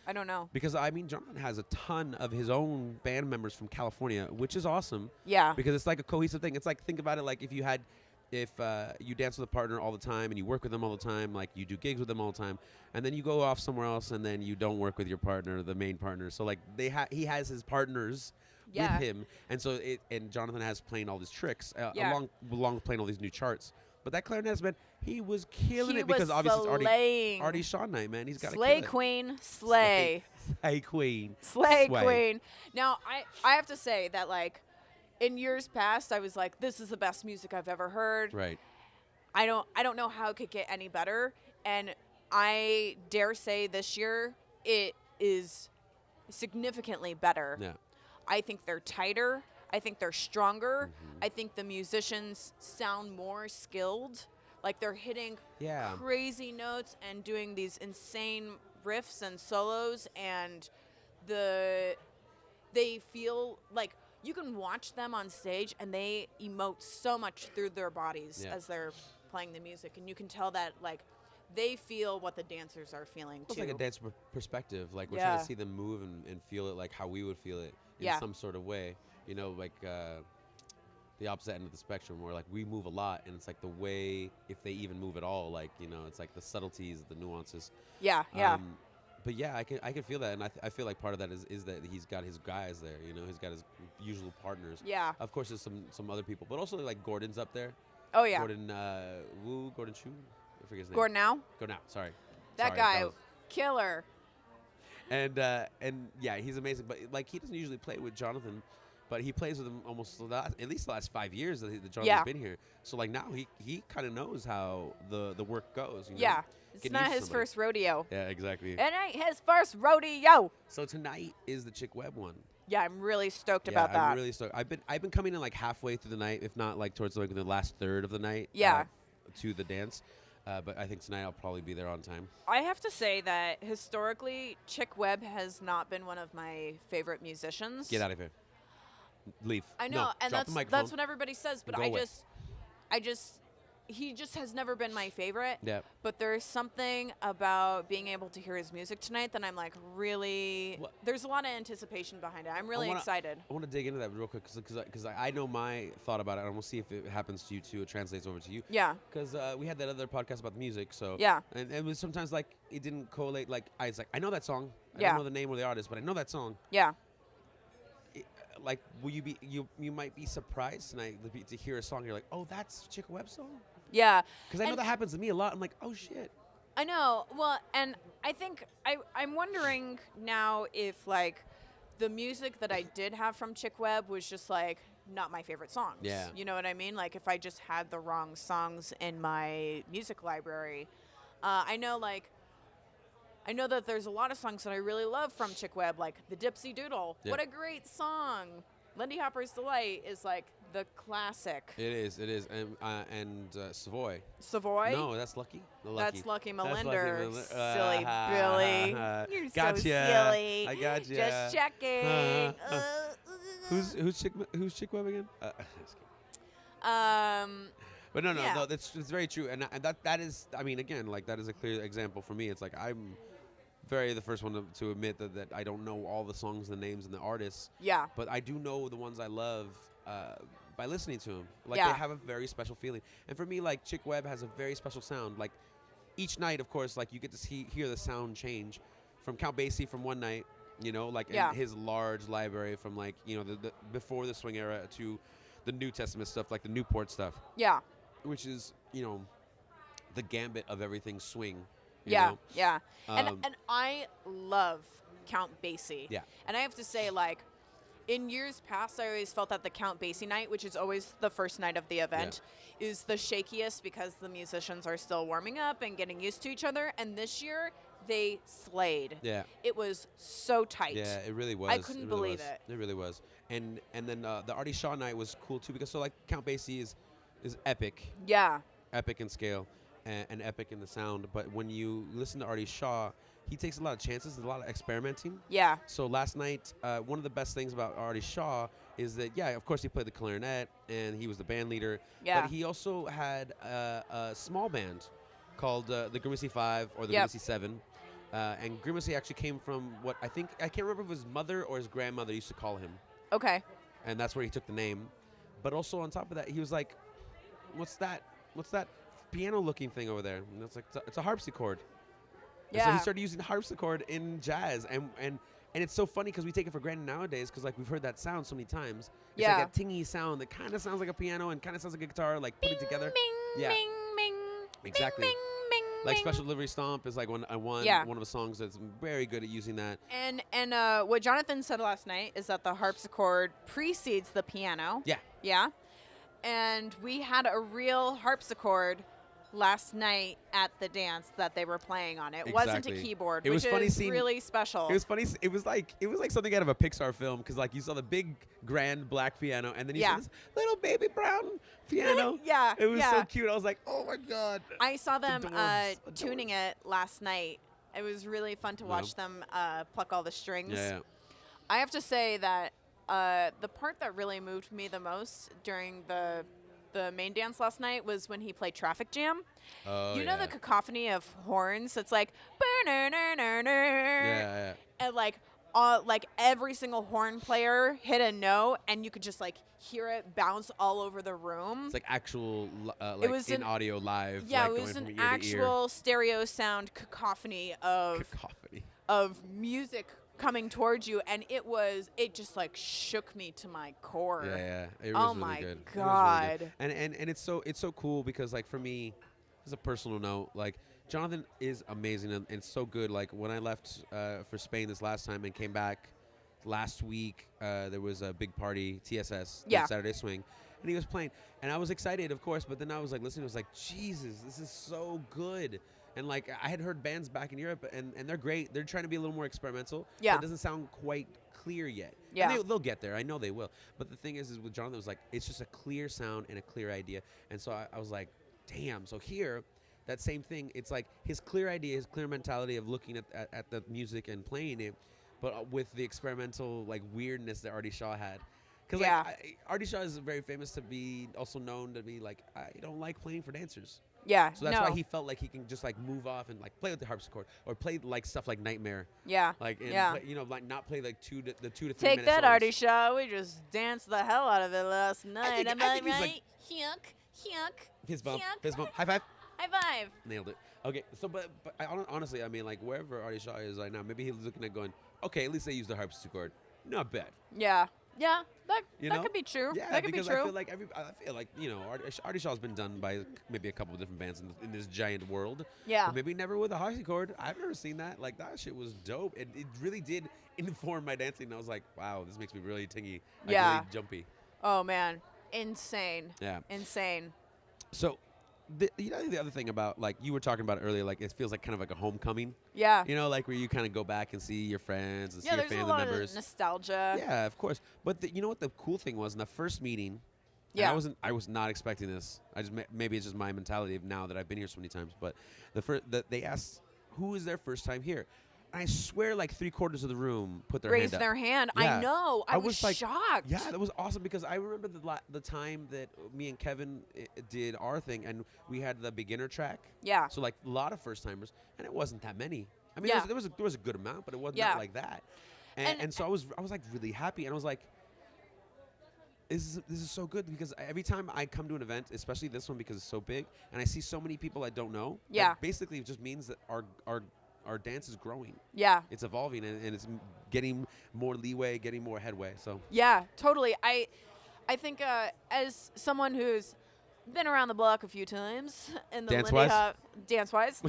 A: I don't know.
B: Because I mean, Jonathan has a ton of his own band members from California, which is awesome.
A: Yeah.
B: Because it's like a cohesive thing. It's like, think about it like if you dance with a partner all the time and you work with them all the time, like you do gigs with them all the time, and then you go off somewhere else and then you don't work with your partner, the main partner. So like he has his partners with him, and so and Jonathan has playing all these tricks along with playing all these new charts. But that clarinetist, man, he was killing it because obviously it's Artie Shaw night, man. He's got to kill
A: Slay
B: it.
A: Queen, slay.
B: Slay Queen.
A: Slay
B: Sway.
A: Queen. Now, I have to say that, like, in years past, I was like, this is the best music I've ever heard.
B: Right.
A: I don't know how it could get any better. And I dare say this year it is significantly better.
B: Yeah.
A: I think they're tighter. I think they're stronger. I think the musicians sound more skilled. Like they're hitting crazy notes and doing these insane riffs and solos, and they feel like you can watch them on stage and they emote so much through their bodies as they're playing the music, and you can tell that like they feel what the dancers are feeling
B: It's
A: too.
B: like a dance perspective. Like we're trying to see them move and feel it like how we would feel it in some sort of way. You know, like the opposite end of the spectrum, where like we move a lot, and it's like the way, if they even move at all, like, you know, it's like the subtleties, the nuances.
A: Yeah.
B: But yeah, I can feel that, and I feel like part of that is that he's got his guys there. You know, he's got his usual partners.
A: Yeah.
B: Of course, there's some other people, but also like Gordon's up there.
A: Oh yeah.
B: Gordon Chu, forget his name.
A: Gordon Now.
B: Gordon Now. Sorry.
A: That
B: Sorry,
A: guy,
B: was-
A: killer.
B: and yeah, he's amazing. But like, he doesn't usually play with Jonathan, but he plays with him almost at least the last 5 years that Jonathan's
A: Yeah.
B: been here. So like now he kind of knows how the work goes. You know?
A: Yeah. It's
B: Getting
A: not
B: used to
A: his
B: somebody.
A: first rodeo.
B: Yeah, exactly.
A: It ain't his first rodeo.
B: So tonight is the Chick Webb one.
A: Yeah, I'm really stoked
B: Yeah,
A: about that.
B: I'm really stoked. I've been coming in like halfway through the night, if not like towards like the last third of the night.
A: Yeah.
B: To the dance, but I think tonight I'll probably be there on time.
A: I have to say that historically, Chick Webb has not been one of my favorite musicians.
B: Get out of here. Leave.
A: I know,
B: No,
A: and
B: drop the
A: that's
B: microphone.
A: what everybody says, but
B: Go away.
A: he just has never been my favorite.
B: Yeah.
A: But there's something about being able to hear his music tonight that I'm like really.
B: Well-
A: There's a lot of anticipation behind it. I'm really excited.
B: I want to dig into that real quick because I know my thought about it, and we'll see if it happens to you too. It translates over to you.
A: Yeah.
B: Because we had that other podcast about the music, so
A: Yeah.
B: and it was sometimes like it didn't collate. Like I was like, I know that song. I
A: Yeah.
B: don't know the name or the artist, but I know that song.
A: Yeah.
B: Like, will you be you might be surprised tonight to hear a song. You're like, oh, that's Chick Webb's song.
A: Yeah.
B: Because I know
A: And-
B: that happens to me a lot. I'm like, oh shit.
A: I know. Well, and I think I'm wondering now if like the music that I did have from Chick Webb was just like not my favorite songs.
B: Yeah.
A: You know what I mean? Like if I just had the wrong songs in my music library. I know that there's a lot of songs that I really love from Chick Webb, like the Dipsy Doodle.
B: Yeah.
A: What a great song. Lindy Hopper's Delight is like the classic.
B: It is, and Savoy.
A: Savoy?
B: No, that's Lucky. The
A: That's Lucky
B: That's
A: Melinder.
B: Lucky
A: Silly Billy. You're
B: Gotcha.
A: so silly.
B: I gotcha.
A: Just checking.
B: Who's Chick Webb again? Just kidding. But no,
A: Yeah.
B: that's very true, and that is, I mean, again, like that is a clear example for me. It's like I'm very the first one to admit that I don't know all the songs, the names, and the artists,
A: Yeah.
B: but I do know the ones I love by listening to them. Like
A: Yeah.
B: they have a very special feeling, and for me, like Chick Webb has a very special sound. Like each night, of course, like you get to hear the sound change from Count Basie from one night, you know, like
A: Yeah.
B: in his large library from like the before the swing era to the New Testament stuff, like the Newport stuff,
A: Yeah.
B: which is the gambit of everything swing. you
A: Yeah.
B: know?
A: Yeah.
B: Um,
A: And I love Count Basie.
B: Yeah.
A: And I have to say, like, in years past, I always felt that the Count Basie night, which is always the first night of the event, is the shakiest because the musicians are still warming up and getting used to each other. And this year, they slayed.
B: Yeah.
A: It was so tight.
B: Yeah, it really was.
A: I couldn't
B: really
A: believe
B: was.
A: it.
B: It really was. And then the Artie Shaw night was cool too because like Count Basie is epic in scale and epic in the sound. But when you listen to Artie Shaw, he takes a lot of chances, a lot of experimenting.
A: Yeah.
B: So last night, one of the best things about Artie Shaw is that, yeah, of course he played the clarinet and he was the band leader.
A: Yeah.
B: But he also had a small band called the Grimacy 5 or the
A: Yep.
B: Grimacy 7. And Grimacy actually came from what I can't remember if his mother or his grandmother used to call him.
A: Okay.
B: And that's where he took the name. But also on top of that, he was like, what's that piano-looking thing over there? And it's like, it's a harpsichord. And so
A: Yeah.
B: he started using the harpsichord in jazz, and it's so funny because we take it for granted nowadays because like we've heard that sound so many times. It's
A: Yeah.
B: like a tingy sound that kind of sounds like a piano and kind of sounds like a guitar, like put it together.
A: Bing,
B: Yeah.
A: bing, bing.
B: Exactly.
A: Bing, bing,
B: Like
A: bing.
B: Special Delivery Stomp is like one
A: Yeah.
B: of the songs that's very good at using that.
A: And what Jonathan said last night is that the harpsichord precedes the piano.
B: Yeah.
A: Yeah. And we had a real harpsichord last night at the dance that they were playing on. It wasn't a
B: Exactly.
A: keyboard,
B: It was
A: which
B: funny
A: is
B: seeing-
A: really special.
B: It was funny. It was like something out of a Pixar film because like you saw the big grand black piano and then you
A: Yeah.
B: saw this little baby brown piano.
A: Yeah,
B: It was
A: yeah.
B: so cute. I was like, oh my god.
A: I saw them
B: Adorbs.
A: tuning it last night. It was really fun to watch them pluck all the strings.
B: Yeah.
A: I have to say that the part that really moved me the most during the main dance last night was when he played Traffic Jam.
B: Oh,
A: You know
B: yeah.
A: the cacophony of horns? It's like,
B: Yeah.
A: and like every single horn player hit a note, and you could just like hear it bounce all over the room.
B: It's like actual, like
A: was
B: in
A: an-
B: audio live.
A: Yeah,
B: like
A: it
B: going
A: was
B: from
A: an
B: ear to
A: actual stereo sound cacophony
B: ear. Cacophony.
A: of music coming towards you, and it just like shook me to my core.
B: Yeah. It was
A: Oh
B: really
A: my
B: good. It was really good.
A: God.
B: And it's so cool because like for me, as a personal note, like Jonathan is amazing and so good. Like when I left for Spain this last time and came back last week, there was a big party, TSS,
A: Yeah.
B: Saturday Swing, and he was playing, and I was excited, of course. But then I was like listening, I was like, Jesus, this is so good. And like I had heard bands back in Europe, and they're great. They're trying to be a little more experimental.
A: Yeah.
B: It doesn't sound quite clear yet.
A: Yeah.
B: And they'll get there. I know they will. But the thing is with Jonathan, it was like it's just a clear sound and a clear idea. And so I was like, damn. So here, that same thing. It's like his clear idea, his clear mentality of looking at the music and playing it, but with the experimental like weirdness that Artie Shaw had. Because
A: Yeah.
B: Artie Shaw is very famous to be also known to be like, I don't like playing for dancers.
A: Yeah.
B: So that's
A: no.
B: why he felt like he can just like move off and like play with the harpsichord or play like stuff like Nightmare,
A: Yeah.
B: like and
A: Yeah.
B: play, like not play like the 2 to 3
A: Take
B: minute
A: that,
B: songs.
A: Artie Shaw. We just danced the hell out of it last night. Am I
B: think he's,
A: right?
B: like- Fist bump, high five,
A: High five.
B: nailed it. Okay, so but honestly, I mean like wherever Artie Shaw is right now, maybe he's looking at going, okay, at least they use the harpsichord, not bad.
A: Yeah. Yeah. That
B: You
A: that
B: know?
A: could be true.
B: Yeah,
A: that could be
B: because
A: true.
B: I feel like Artie Shaw's been done by maybe a couple of different bands in this giant world.
A: Yeah.
B: But maybe never with a harpsichord. I've never seen that. Like that shit was dope. It really did inform my dancing. I was like, wow, this makes me really tingy. Like,
A: Yeah.
B: really jumpy.
A: Oh man, insane.
B: Yeah.
A: Insane.
B: So, the other thing about like you were talking about earlier, like it feels like kind of like a homecoming.
A: Yeah.
B: You know, like where you kind of go back and see your friends and see
A: Yeah.
B: your
A: There's a
B: family
A: lot
B: members.
A: of nostalgia.
B: Yeah, of course. But you know what the cool thing was in the first meeting? and
A: Yeah.
B: I was not expecting this. I just maybe it's just my mentality of now that I've been here so many times. But they asked who is their first time here. I swear, like 3/4 of the room put their
A: Raised
B: hand up.
A: their hand.
B: Yeah.
A: I know. I was
B: like,
A: shocked.
B: Yeah, that was awesome because I remember the time that me and Kevin did our thing and we had the beginner track.
A: Yeah.
B: So like a lot of first timers, and it wasn't that many. I mean,
A: Yeah.
B: there was a good amount, but it wasn't
A: Yeah.
B: not like that. And so I was like really happy, and I was like, this is so good because every time I come to an event, especially this one because it's so big, and I see so many people I don't know.
A: Yeah.
B: Like, basically, it just means that our dance is growing.
A: Yeah.
B: It's evolving and it's getting more leeway, getting more headway. So
A: Yeah, totally. I think as someone who's been around the block a few times in the Lindy
B: Dance-wise?
A: Hop, dance-wise,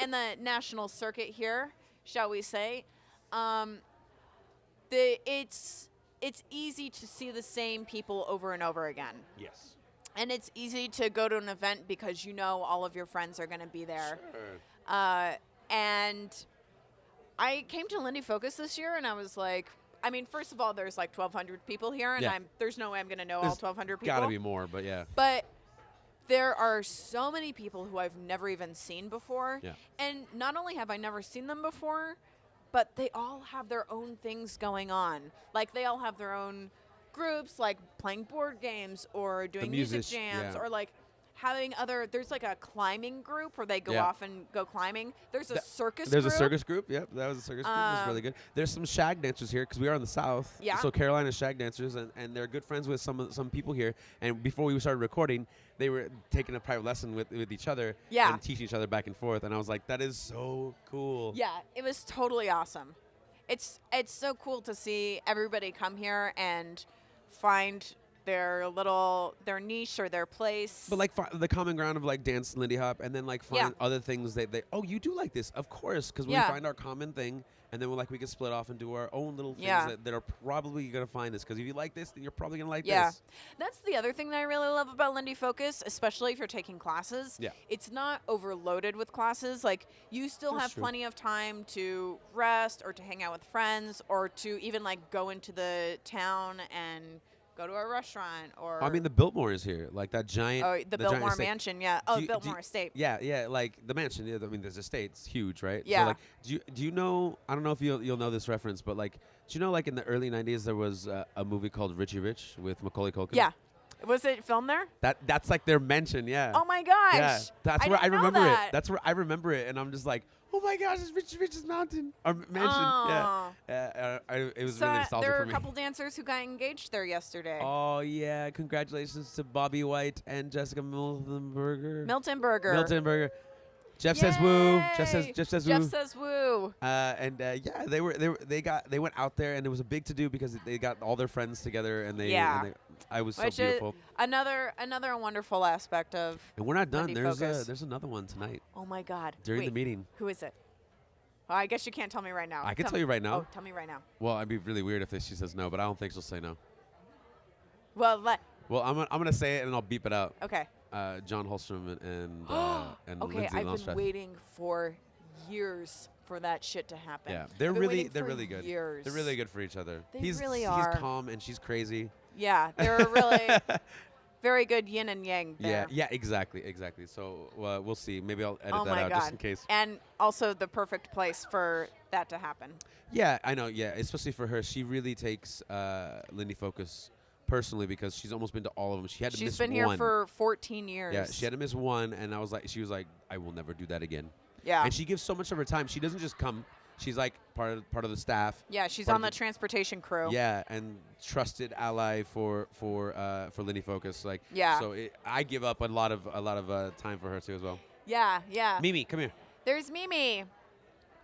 A: in the national circuit here, shall we say, it's easy to see the same people over and over again.
B: yes.
A: And it's easy to go to an event because you know all of your friends are going to be there.
B: Sure.
A: And I came to Lindy Focus this year, and I was like, I mean, first of all, there's like 1,200 people here, and
B: Yeah.
A: there's no way I'm going to know all
B: There's
A: 1,200 people.
B: Gotta be more, but yeah.
A: But there are so many people who I've never even seen before.
B: Yeah.
A: And not only have I never seen them before, but they all have their own things going on. Like, they all have their own groups, like playing board games or doing music jams
B: yeah.
A: or like having there's like a climbing group where they go
B: Yeah.
A: off and go climbing. There's a circus
B: There's
A: group.
B: a circus group. Yep, that was a circus group. It was really good. There's some shag dancers here because we are in the South.
A: Yeah.
B: So Carolina's shag dancers, and they're good friends with some people here. And before we started recording, they were taking a private lesson with each other.
A: Yeah.
B: And teaching each other back and forth. And I was like, that is so cool.
A: Yeah, it was totally awesome. It's so cool to see everybody come here and find their niche or their place.
B: But like the common ground of like dance, Lindy Hop, and then like find
A: Yeah.
B: other things that you do like this, of course, because
A: Yeah.
B: we find our common thing, and then we can split off and do our own little things
A: Yeah.
B: that are probably gonna find this. Because if you like this, then you're probably gonna like
A: Yeah.
B: this.
A: That's the other thing that I really love about Lindy Focus, especially if you're taking classes.
B: Yeah.
A: It's not overloaded with classes. Like, you still
B: That's
A: have
B: true.
A: plenty of time to rest or to hang out with friends or to even like go into the town and go to a restaurant or
B: I mean, the Biltmore is here, like that giant.
A: the
B: giant
A: Biltmore
B: estate.
A: Mansion, yeah.
B: Do
A: Oh,
B: you-
A: Biltmore Estate.
B: Yeah, like the mansion. Yeah, I mean, there's estate. It's huge, right?
A: Yeah.
B: So, like, do you know? I don't know if you'll know this reference, but like, do you know, like in the early '90s, there was a movie called Richie Rich with Macaulay Culkin.
A: Yeah. Was it filmed there?
B: That's like their mansion. Yeah.
A: Oh my gosh.
B: Yeah, that's where I
A: didn't know
B: remember
A: that.
B: it. That's where I remember it, and I'm just like, oh my gosh, it's Richie Rich's mountain or mansion.
A: Oh.
B: Yeah. It was
A: So
B: really nostalgic
A: there
B: for
A: were a
B: me.
A: couple dancers who got engaged there yesterday.
B: Oh yeah, congratulations to Bobby White and Jessica Miltenberger.
A: Milton Berger.
B: Miltenberger. Jeff says woo. Jeff says
A: Yay!
B: woo.
A: Jeff says woo.
B: Yeah, they went out there, and it was a big to do because they got all their friends together, and I was so
A: Which
B: beautiful.
A: is another wonderful aspect of.
B: And we're not done.
A: Lindy
B: There's
A: Focus.
B: there's another one tonight
A: Oh my God.
B: during the
A: Wait,
B: meeting.
A: Who is it? Well, I guess you can't tell me right now.
B: I can tell you right now.
A: Oh, tell me right now.
B: Well, it'd be really weird if she says no, but I don't think she'll say no.
A: Well,
B: Well, I'm gonna say it and I'll beep it out.
A: okay.
B: John Holstrom and
A: Okay,
B: Lindsay
A: I've been
B: Longstreth.
A: waiting for years for that shit to happen.
B: Yeah,
A: I've
B: they're
A: been waiting
B: they're
A: for
B: really good.
A: Years.
B: They're really good for each other.
A: They
B: he's
A: really are.
B: He's calm and she's crazy.
A: Yeah, they're really very good yin and yang there.
B: Yeah, exactly. So we'll see. Maybe I'll edit
A: Oh
B: that
A: my
B: out
A: God.
B: just in case.
A: And also the perfect place for that to happen.
B: Yeah, I know. Yeah, especially for her, she really takes Lindy Focus personally because she's almost been to all of them. She had to miss
A: She's been
B: one.
A: here for 14 years.
B: Yeah, she had to miss one, and she was like, I will never do that again.
A: Yeah.
B: And she gives so much of her time. She doesn't just come. She's like part of the staff.
A: Yeah, she's
B: part
A: on
B: of
A: the transportation crew.
B: Yeah, and trusted ally for Lindy Focus. Like,
A: Yeah.
B: So I give up a lot of time for her too as well.
A: Yeah.
B: Mimi, come here.
A: There's Mimi.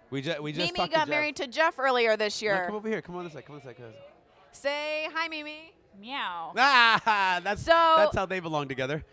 B: We just
A: Mimi
B: talked
A: got
B: to
A: married to Jeff earlier this
B: No,
A: year.
B: come over here. Come on this side. Come on this side.
A: Say hi, Mimi.
F: Meow.
B: That's how they belong together.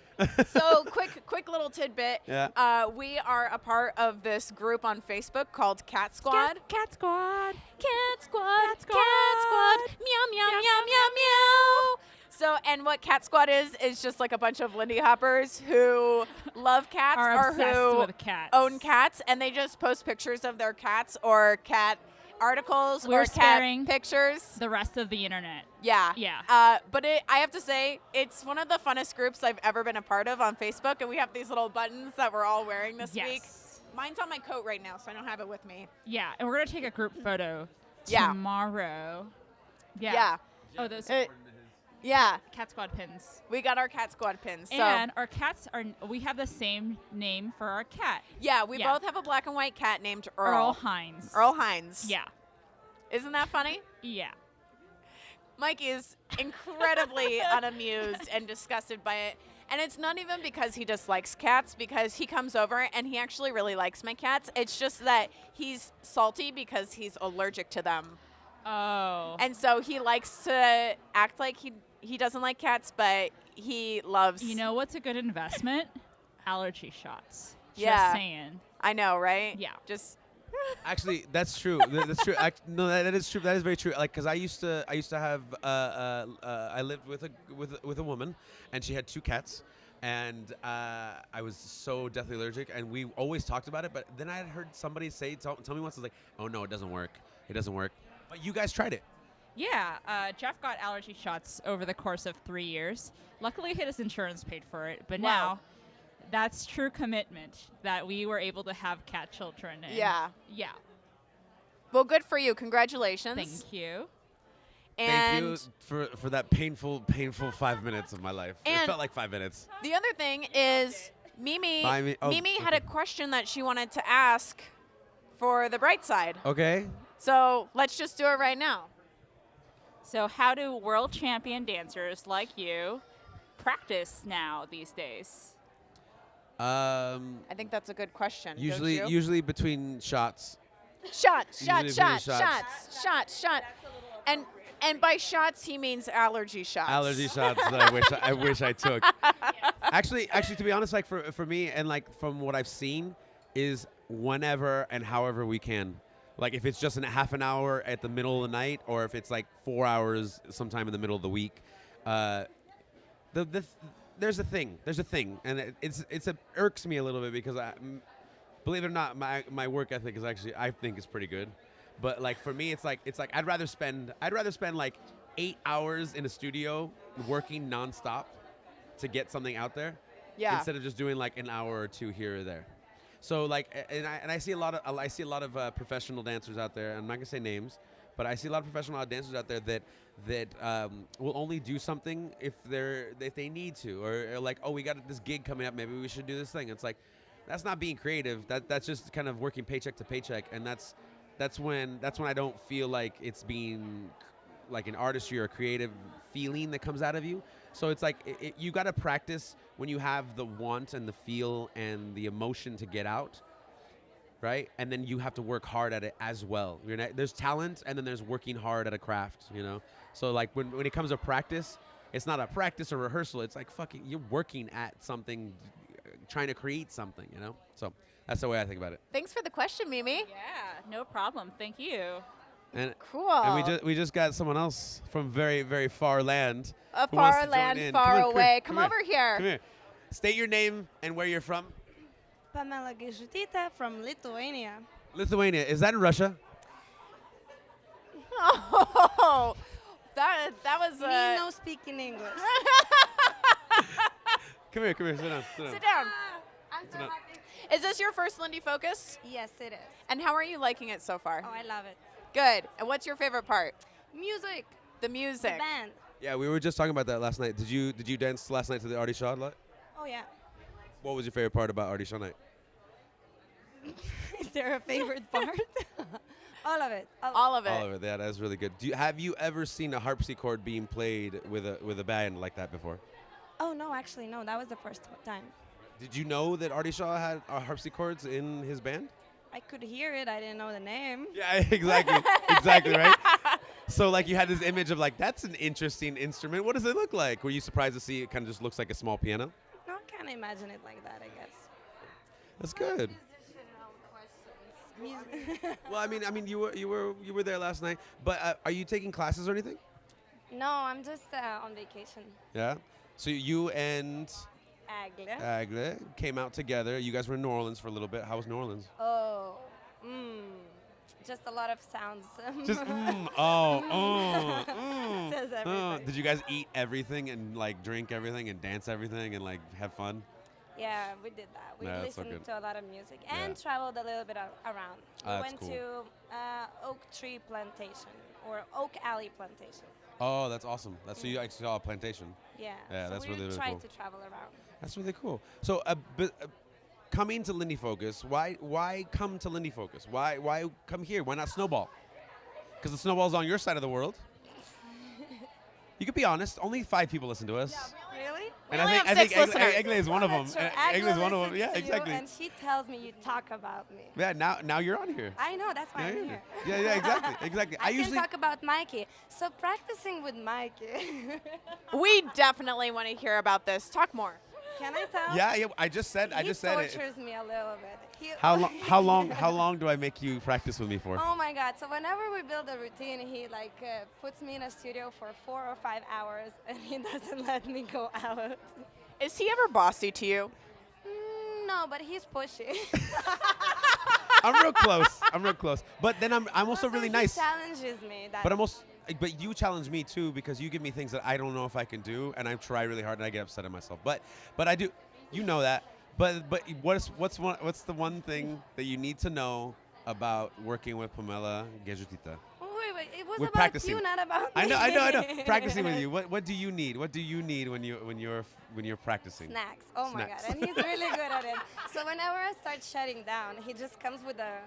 A: So quick little tidbit.
B: Yeah.
A: We are a part of this group on Facebook called Cat Squad.
F: Cat Squad.
A: Cat Squad. Cat Squad. Meow meow meow meow meow. So, and what Cat Squad is just like a bunch of Lindy Hoppers who love cats
F: Are
A: or
F: obsessed
A: who
F: with cats.
A: own cats, and they just post pictures of their cats or cat articles
F: We're
A: or cat
F: sparing
A: pictures.
F: the rest of the internet.
A: Yeah.
F: Yeah.
A: But I have to say, it's one of the funnest groups I've ever been a part of on Facebook, and we have these little buttons that we're all wearing this week.
F: Yes.
A: Mine's on my coat right now, so I don't have it with me.
F: Yeah, and we're gonna take a group photo
A: Yeah.
F: tomorrow.
A: Yeah.
F: Oh, those
A: Yeah.
F: Cat Squad pins.
A: We got our Cat Squad pins. So
F: And our cats we have the same name for our cat.
A: yeah, we
F: Yeah.
A: both have a black and white cat named
F: Earl Hines.
A: Earl Hines.
F: Yeah.
A: Isn't that funny?
F: Yeah.
A: Mikey is incredibly unamused and disgusted by it. And it's not even because he dislikes cats, because he comes over and he actually really likes my cats. It's just that he's salty because he's allergic to them.
F: Oh.
A: And so he likes to act like he doesn't like cats, but he loves.
F: You know what's a good investment? Allergy shots.
A: Yeah.
F: Just saying.
A: I know, right?
F: Yeah.
A: Just.
B: Actually, that's true. That's true. No, that is true. That is very true. Like, cause I used to have I lived with a woman, and she had 2 cats, and I was so deathly allergic, and we always talked about it. But then I had heard somebody tell me once, I was like, oh no, it doesn't work. It doesn't work. But you guys tried it.
F: Yeah, Jeff got allergy shots over the course of 3 years. Luckily, his insurance paid for it, but
A: Wow.
F: now that's true commitment that we were able to have cat children. And
A: Yeah.
F: Yeah.
A: Well, good for you. Congratulations.
F: Thank you.
A: And
B: Thank you for that painful 5 minutes of my life. It
A: And-
B: felt like 5 minutes.
A: the other thing is Mimi.
B: Bye,
A: Mimi had
B: okay.
A: a question that she wanted to ask for the Brightside.
B: Okay.
A: So let's just do it right now.
F: So, how do world champion dancers like you practice now these days?
A: I think that's a good question. don't you?
B: Usually between shots.
A: Shot.
B: Usually shots.
A: And by shots he means allergy shots.
B: Allergy shots that I wish I took. Actually, to be honest, like for me and like from what I've seen, is whenever and however we can. Like if it's just half an hour at the middle of the night, or if it's like 4 hours sometime in the middle of the week. There's a thing, and it irks me a little bit because believe it or not, my work ethic is actually I think is pretty good. But like for me, it's like I'd rather spend like 8 hours in a studio working nonstop to get something out there,
A: Yeah.
B: instead of just doing like an hour or 2 here or there. So like, and I see a lot of professional dancers out there. I'm not gonna say names, but I see a lot of professional dancers out there that will only do something if they need to, or like, oh, we got this gig coming up, maybe we should do this thing. It's like, that's not being creative. That's just kind of working paycheck to paycheck, and that's when I don't feel like it's being like an artistry or a creative feeling that comes out of you. So it's like you got to practice when you have the want and the feel and the emotion to get out. right? And then you have to work hard at it as well. There's talent, and then there's working hard at a craft, you know? So, like, when it comes to practice, it's not a practice or rehearsal. It's like, fucking, you're working at something, trying to create something, you know? So that's the way I think about it.
A: Thanks for the question, Mimi.
F: Yeah, no problem. Thank you.
B: And
A: Cool.
B: And we just got someone else from very, very far land.
A: A
B: who wants
A: far
B: to join
A: land,
B: in.
A: far
B: Come on,
A: away.
B: come
A: Come over here.
B: Come here. State your name and where you're from.
G: Pamela from Lithuania.
B: Lithuania. Is that in Russia?
A: Oh, that was
G: Me no speak in English.
B: Come here. Sit down.
A: Sit down.
G: I'm
B: so happy.
A: Is this your first Lindy Focus?
G: Yes, it is.
A: And how are you liking it so far?
G: Oh, I love it.
A: Good. And what's your favorite part?
G: Music.
A: The music.
G: The band.
B: Yeah, we were just talking about that last night. Did you dance last night to the Artie Shaw lot?
G: Oh, yeah.
B: What was your favorite part about Artie Shaw night?
G: Is there a favorite part? All of it.
A: All of it.
B: All of it. Yeah, that's really good. Have you ever seen a harpsichord being played with a band like that before?
G: Oh, no, actually, no. That was the first time.
B: Did you know that Artie Shaw had harpsichords in his band?
G: I could hear it. I didn't know the name.
B: Yeah, exactly, right? So, like, you had this image of, like, that's an interesting instrument. What does it look like? Were you surprised to see it kind of just looks like a small piano?
G: No, I can't imagine it like that, I guess.
B: That's good. Well, I mean, you were there last night, but are you taking classes or anything?
G: No, I'm just on vacation.
B: Yeah. So you and
G: Agle.
B: Agle came out together. You guys were in New Orleans for a little bit. How was New Orleans?
G: Oh, just a lot of sounds.
B: Just
G: Says everything.
B: Did you guys eat everything and like drink everything and dance everything and like have fun?
G: Yeah, we did that. We
B: Yeah, that's so
G: listened
B: good.
G: to a lot of music and
B: Yeah.
G: traveled a little bit around. We
B: That's
G: went
B: cool.
G: to Oak Tree Plantation or Oak Alley Plantation.
B: Oh, that's awesome. So you actually saw a plantation.
G: Yeah.
B: Yeah,
G: so
B: that's
G: we
B: really, really
G: tried
B: cool.
G: to travel around.
B: That's really cool. So, coming to Lindy Focus, why come to Lindy Focus? Why come here? Why not Snowball? Because the Snowball's on your side of the world. You could be honest. Only 5 people listen to us.
G: Really?
B: And
A: only
B: I
A: have
B: think
A: 6 listeners.
B: Egle is one of them.
G: Sure.
B: Egle is one of them.
G: listens
B: Yeah,
G: to you
B: exactly.
G: And she tells me you talk about me.
B: Yeah, now you're on here.
G: I know, that's why
B: Now
G: I'm
B: you're
G: here.
B: Yeah, exactly.
G: I can talk about Mikey. So practicing with Mikey.
A: We definitely want to hear about this. Talk more.
G: Can I tell?
B: Yeah. I just said
G: He
B: it.
G: tortures me a little bit.
B: How long do I make you practice with me for?
G: Oh my God! So whenever we build a routine, he puts me in a studio for 4 or 5 hours, and he doesn't let me go out.
A: Is he ever bossy to you?
G: No, but he's pushy.
B: I'm real close. But then I'm also really nice.
G: He challenges me.
B: But you challenge me too because you give me things that I don't know if I can do, and I try really hard and I get upset at myself. But I do, you know that. But what's the one thing that you need to know about working with Pamela Gejutita?
G: Wait, it was
B: We're
G: about
B: practicing.
G: you, not about me.
B: I know. Practicing with you. What do you need? What do you need when you're practicing?
G: Snacks. Oh my
B: Snacks.
G: God, and he's really good at it. So whenever I start shutting down, he just comes with a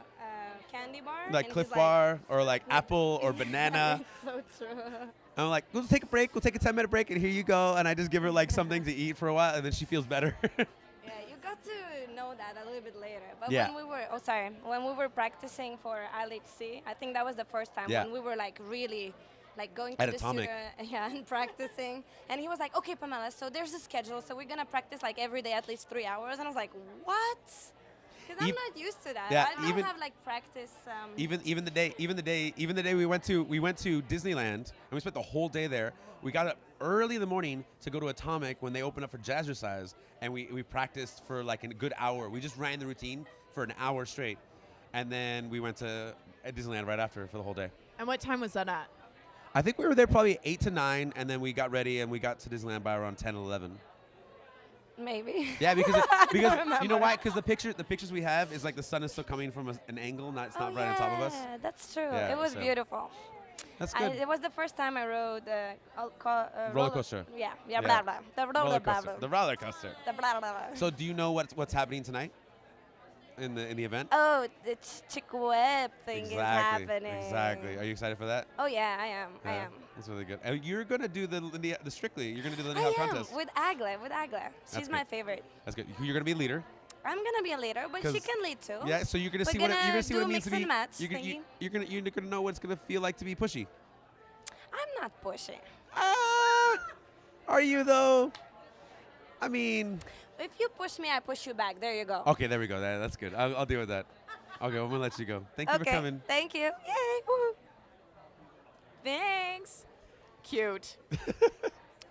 G: candy bar.
B: Like
G: and
B: Cliff
G: he's
B: Bar or like apple or banana.
G: It's so true.
B: I'm like, we'll take a break. We'll take a 10-minute break, and here you go. And I just give her like something to eat for a while, and then she feels better.
G: Yeah, you got to know that a little bit later. But
B: Yeah.
G: when we were practicing for ILHC, I think that was the first time
B: Yeah.
G: when we were like really like going to
B: At
G: the
B: Atomic.
G: studio and practicing. And he was like, okay, Pamela, so there's a schedule. So we're going to practice like every day at least 3 hours. And I was like, what? Because I'm not used to that.
B: Yeah,
G: I don't
B: even-
G: have like practice.
B: even the day we went to Disneyland and we spent the whole day there. We got up early in the morning to go to Atomic when they opened up for Jazzercise, and we practiced for like a good hour. We just ran the routine for an hour straight, and then we went to Disneyland right after for the whole day.
A: And what time was that at?
B: I think we were there probably 8 to 9, and then we got ready and we got to Disneyland by around 10, 11.
G: Maybe.
B: Yeah, because you know
G: remember.
B: why? Because the pictures we have is like the sun is still coming from an angle, it's not right on top of us.
G: Yeah, that's true.
B: Yeah,
G: it was
B: so-
G: beautiful.
B: That's good.
G: It was the first time I rode
B: Roller coaster.
G: Yeah,
B: Yeah.
G: blah blah. The roller blah blah.
B: The roller coaster.
G: The blah blah blah.
B: So do you know what's happening tonight in the event?
G: Oh, the Chick Web thing is happening.
B: Exactly. Are you excited for that?
G: Oh yeah, I am. I
B: Yeah,
G: am.
B: That's really good. And you're gonna do the Strictly. You're gonna do the Lindy
G: I
B: Hop
G: am
B: contest.
G: with Agla. She's
B: That's
G: my
B: good.
G: favorite.
B: That's good. You're gonna be leader.
G: I'm gonna be a leader, but she
B: 'Cause-
G: can lead too.
B: Yeah, so you're gonna
G: We're
B: see what
G: gonna
B: it
G: do
B: means to
G: mix
B: be.
G: and match
B: You're gonna know what it's gonna feel like to be pushy.
G: I'm not pushing.
B: Are you though? I mean,
G: If you push me, I push you back. There you go.
B: okay, there we go. That's good. I'll deal with that. Okay, I'm gonna let you go. Thank you for coming.
G: Thank you. Yay. Woo.
A: Thanks. Cute.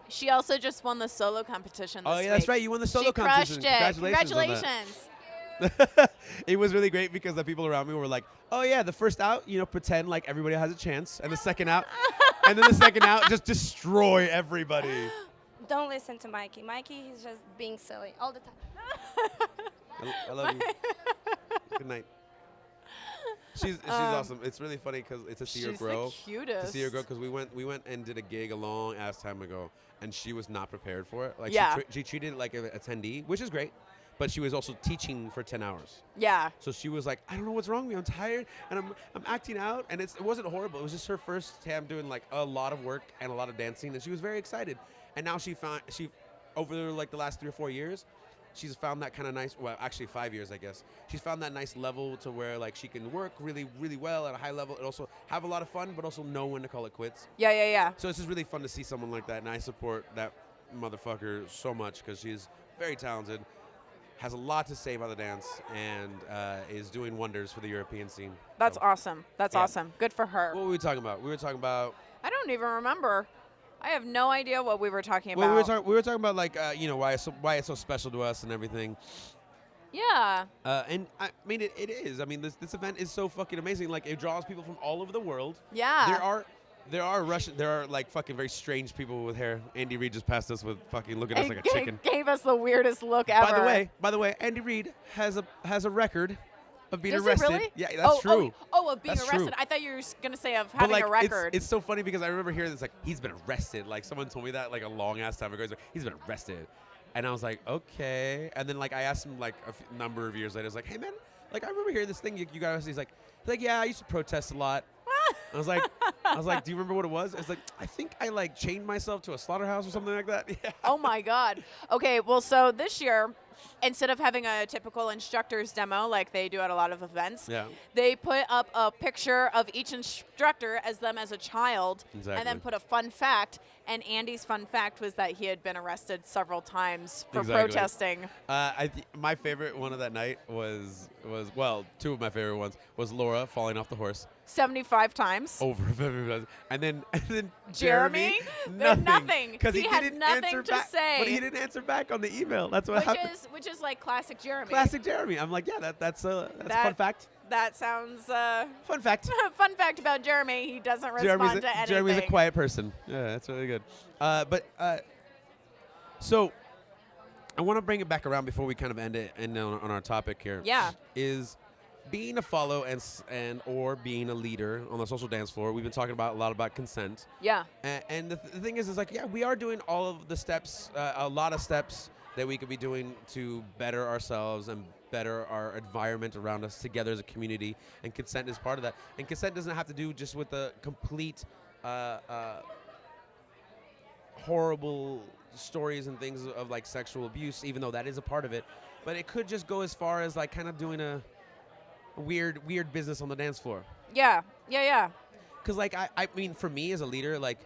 A: She also just won the solo competition this
B: Oh yeah, that's
A: week.
B: right. You won the solo
A: She
B: competition.
A: crushed it.
B: Congratulations. On that. It was really great because the people around me were like, "Oh yeah, the first out, pretend like everybody has a chance, and the second out, and then the second out, just destroy everybody."
G: Don't listen to Mikey. Mikey, he's just being silly all the time.
B: I love you. Good night. She's awesome. It's really funny because it's to see her
A: She's
B: grow.
A: the cutest.
B: To see her grow because we went and did a gig a long ass time ago, and she was not prepared for it. Like
A: Yeah.
B: she treated it like an attendee, which is great, but she was also teaching for 10 hours.
A: Yeah.
B: So she was like, I don't know what's wrong with me. I'm tired and I'm acting out, and it wasn't horrible. It was just her first time doing like a lot of work and a lot of dancing, and she was very excited. And now she over like the last 3 or 4 years, she's found that kind of nice, well, actually 5 years, I guess. She's found that nice level to where like she can work really, really well at a high level and also have a lot of fun, but also know when to call it quits.
A: Yeah.
B: So it's just really fun to see someone like that, and I support that motherfucker so much because she's very talented, has a lot to say about the dance, and is doing wonders for the European scene.
A: That's
B: So,
A: awesome. That's
B: yeah.
A: awesome. Good for her.
B: What were we talking about? We were talking about.
A: I don't even remember. I have no idea what we were talking about.
B: Well, we were talking about like why it's so special to us and everything.
A: Yeah.
B: And I mean it is. I mean this event is so fucking amazing. Like it draws people from all over the world.
A: Yeah.
B: There are like fucking very strange people with hair. Andy Reid just passed us with fucking looking at us like a chicken.
A: Gave us the weirdest look ever.
B: By the way, Andy Reid has a record of being
A: Does
B: arrested.
A: He really?
B: Yeah, that's true.
A: Of being
B: That's
A: arrested.
B: true.
A: I thought you were gonna say of
B: But
A: having
B: like
A: a record.
B: it's so funny because I remember hearing this like he's been arrested. Like someone told me that like a long ass time ago. He's been arrested, and I was like okay. And then like I asked him like a number of years later. I was like, hey man, like I remember hearing this thing you guys. He's like yeah, I used to protest a lot. I was like, do you remember what it was? It's like I think I like chained myself to a slaughterhouse or something like that. Yeah.
A: Oh my God. Okay, well, so this year, instead of having a typical instructor's demo like they do at a lot of events,
B: Yeah.
A: they put up a picture of each instructor as them as a child,
B: Exactly.
A: and then put a fun fact. And Andy's fun fact was that he had been arrested several times for
B: Exactly.
A: protesting.
B: My favorite one of that night was two of my favorite ones was Laura falling off the horse
A: 75 times.
B: over and then
A: Jeremy? Nothing.
B: because he
A: had
B: didn't
A: nothing
B: answer
A: to
B: back.
A: say.
B: But he didn't answer back on the email. That's what happened.
A: Which is like classic Jeremy.
B: Classic Jeremy. I'm like, yeah, that's a fun fact.
A: That sounds
B: Fun fact.
A: fun fact about Jeremy. He doesn't respond to anything.
B: Jeremy's a quiet person. Yeah, that's really good. So I want to bring it back around before we kind of end on our topic here.
A: Yeah.
B: Is being a follow and or being a leader on the social dance floor. We've been talking a lot about consent.
A: Yeah.
B: And the thing is like, yeah, we are doing all of the steps, a lot of steps that we could be doing to better ourselves and better our environment around us together as a community. And consent is part of that. And consent doesn't have to do just with the complete horrible stories and things of like sexual abuse, even though that is a part of it. But it could just go as far as like kind of doing a weird business on the dance floor.
A: Yeah.
B: Because, like, I mean, for me as a leader, like,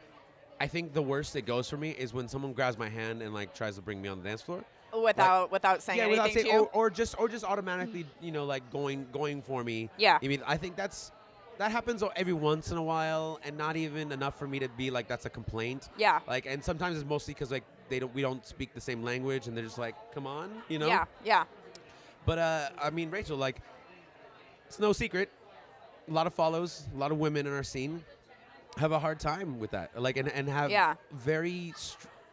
B: I think the worst it goes for me is when someone grabs my hand and, like, tries to bring me on the dance floor.
A: Without saying anything
B: without saying,
A: to you?
B: or just automatically, like, going for me.
A: Yeah.
B: I mean, I think that happens every once in a while, and not even enough for me to be like, that's a complaint.
A: Yeah.
B: Like, and sometimes it's mostly because, like, we don't speak the same language, and they're just like, come on, you know?
A: Yeah.
B: But, I mean, Rachel, like, it's no secret. A lot of follows, a lot of women in our scene have a hard time with that. Like, and have very,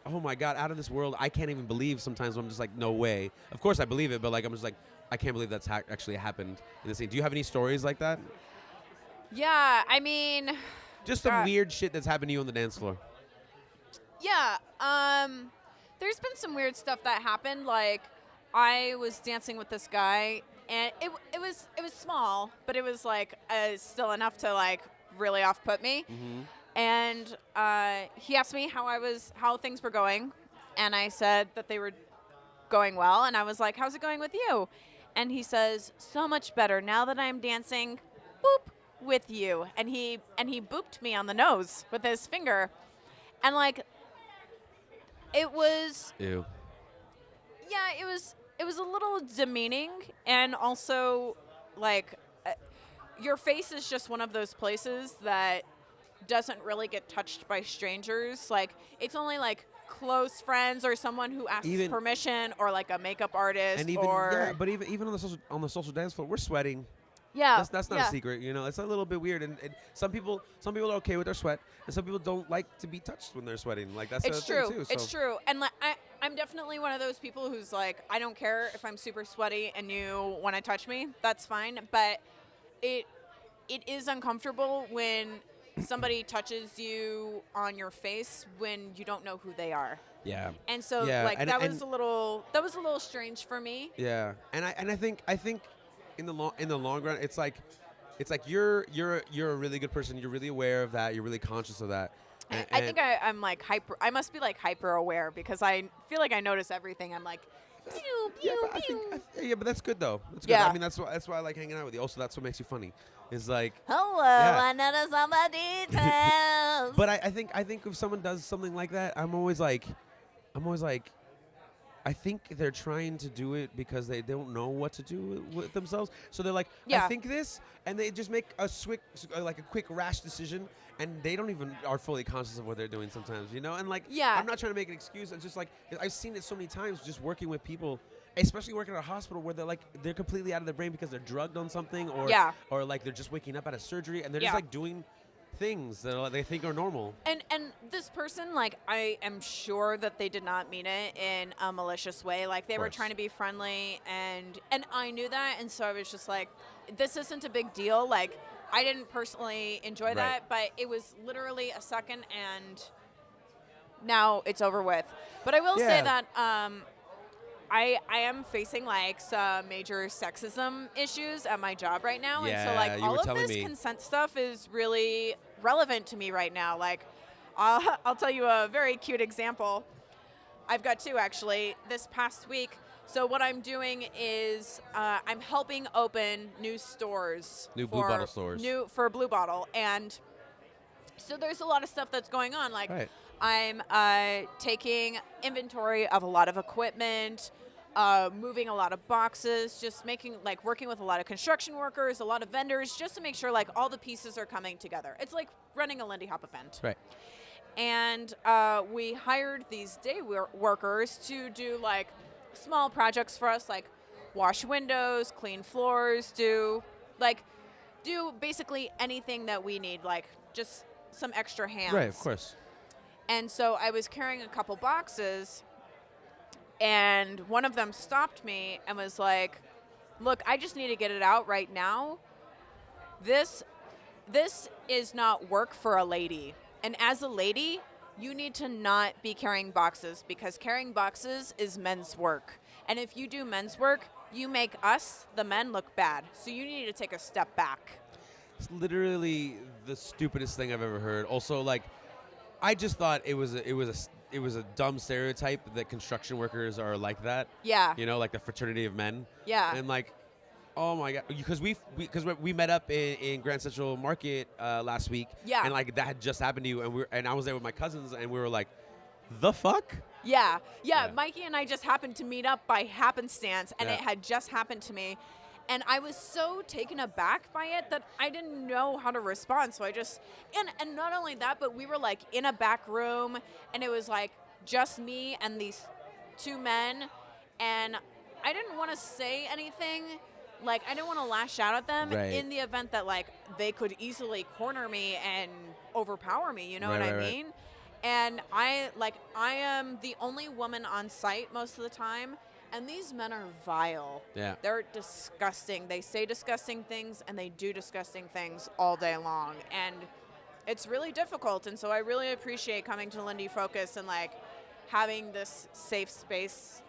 B: oh my God, out of this world. I can't even believe sometimes when I'm just like, no way. Of course I believe it, but like, I'm just like, I can't believe that's actually happened in the scene. Do you have any stories like that?
A: Yeah, I mean.
B: Just some weird shit that's happened to you on the dance floor.
A: Yeah, there's been some weird stuff that happened. Like, I was dancing with this guy, and it was small, but it was like still enough to like really off-put me.
B: Mm-hmm.
A: And he asked me how things were going, and I said that they were going well, and I was like, "How's it going with you?" And he says, "So much better now that I'm dancing, boop, with you." And he booped me on the nose with his finger. And like, it was,
B: Ew.
A: yeah, it was a little demeaning, and also like your face is just one of those places that doesn't really get touched by strangers. Like, it's only like close friends or someone who asks
B: Even-
A: permission, or like a makeup artist,
B: And even
A: or
B: yeah, but even on the social dance floor, we're sweating.
A: yeah,
B: That's not
A: yeah.
B: a secret, you know. It's a little bit weird, and some people are okay with their sweat, and some people don't like to be touched when they're sweating. Like that's
A: It's
B: the other
A: true.
B: thing too.
A: It's
B: so.
A: true. And like, I'm definitely one of those people who's like, I don't care if I'm super sweaty and you want to touch me. That's fine. But it is uncomfortable when somebody touches you on your face when you don't know who they are.
B: Yeah.
A: And so
B: Yeah,
A: like
B: and-
A: that
B: and-
A: was a little strange for me.
B: Yeah, and I think in the long run, it's like you're a really good person. You're really aware of that. You're really conscious of that.
A: I think I'm like I must be like hyper aware, because I feel like I notice everything. I'm like, pew,
B: yeah,
A: pew,
B: but I
A: pew.
B: think but that's good though. That's good.
A: Yeah.
B: I mean, that's why I like hanging out with you. Also, that's what makes you funny. Is like,
A: Hello,
B: Yeah.
A: I notice all the details.
B: but I think if someone does something like that, I'm always like, I think they're trying to do it because they don't know what to do with themselves. So they're like,
A: Yeah.
B: I think this, and they just make a quick rash decision, and they don't even are fully conscious of what they're doing sometimes, you know? And like,
A: Yeah.
B: I'm not trying to make an excuse. It's just like, I've seen it so many times just working with people, especially working at a hospital, where they're completely out of their brain because they're drugged on something, or
A: Yeah.
B: or like they're just waking up out of surgery, and they're
A: Yeah.
B: just like doing things that they think are normal.
A: And this person, like, I am sure that they did not mean it in a malicious way. Like, they were
B: course.
A: trying to be friendly, and I knew that, and so I was just like, this isn't a big deal. Like, I didn't personally enjoy
B: Right.
A: that, but it was literally a second, and now it's over with. But I will say
B: Yeah.
A: that I am facing like some major sexism issues at my job right now, and so
B: Yeah,
A: like
B: you
A: all
B: were
A: of
B: telling
A: this
B: me.
A: consent stuff is really relevant to me right now. Like, I'll tell you a very cute example. I've got two actually. This past week, so what I'm doing is I'm helping open new stores,
B: New Blue Bottle stores.
A: for Blue Bottle, and so there's a lot of stuff that's going on. Like,
B: Right.
A: I'm taking inventory of a lot of equipment, moving a lot of boxes, just working with a lot of construction workers, a lot of vendors, just to make sure like all the pieces are coming together. It's like running a Lindy Hop event.
B: Right.
A: And we hired these day workers to do like small projects for us, like wash windows, clean floors, do basically anything that we need, like just some extra hands.
B: Right, of course.
A: And so I was carrying a couple boxes, and one of them stopped me and was like, "Look, I just need to get it out right now. This is not work for a lady. And as a lady, you need to not be carrying boxes, because carrying boxes is men's work. And if you do men's work, you make us, the men, look bad. So you need to take a step back."
B: It's literally the stupidest thing I've ever heard. Also, like, I just thought it was a dumb stereotype that construction workers are like that.
A: Yeah.
B: You know, like the fraternity of men.
A: Yeah.
B: And like, oh my god, because we met up in Grand Central Market last week.
A: Yeah.
B: And like that had just happened to you, and I was there with my cousins, and we were like, the fuck.
A: Yeah.
B: Yeah.
A: Mikey and I just happened to meet up by happenstance, and
B: Yeah.
A: it had just happened to me. And I was so taken aback by it that I didn't know how to respond. So I just, and not only that, but we were like in a back room, and it was like just me and these two men. And I didn't want to say anything. Like, I didn't want to lash out at them
B: Right.
A: in the event that like they could easily corner me and overpower me. You know
B: Right,
A: what I
B: right, right.
A: mean? And I am the only woman on site most of the time, and these men are vile.
B: Yeah.
A: They're disgusting. They say disgusting things, and they do disgusting things all day long. And it's really difficult. And so I really appreciate coming to Lindy Focus and like having this safe space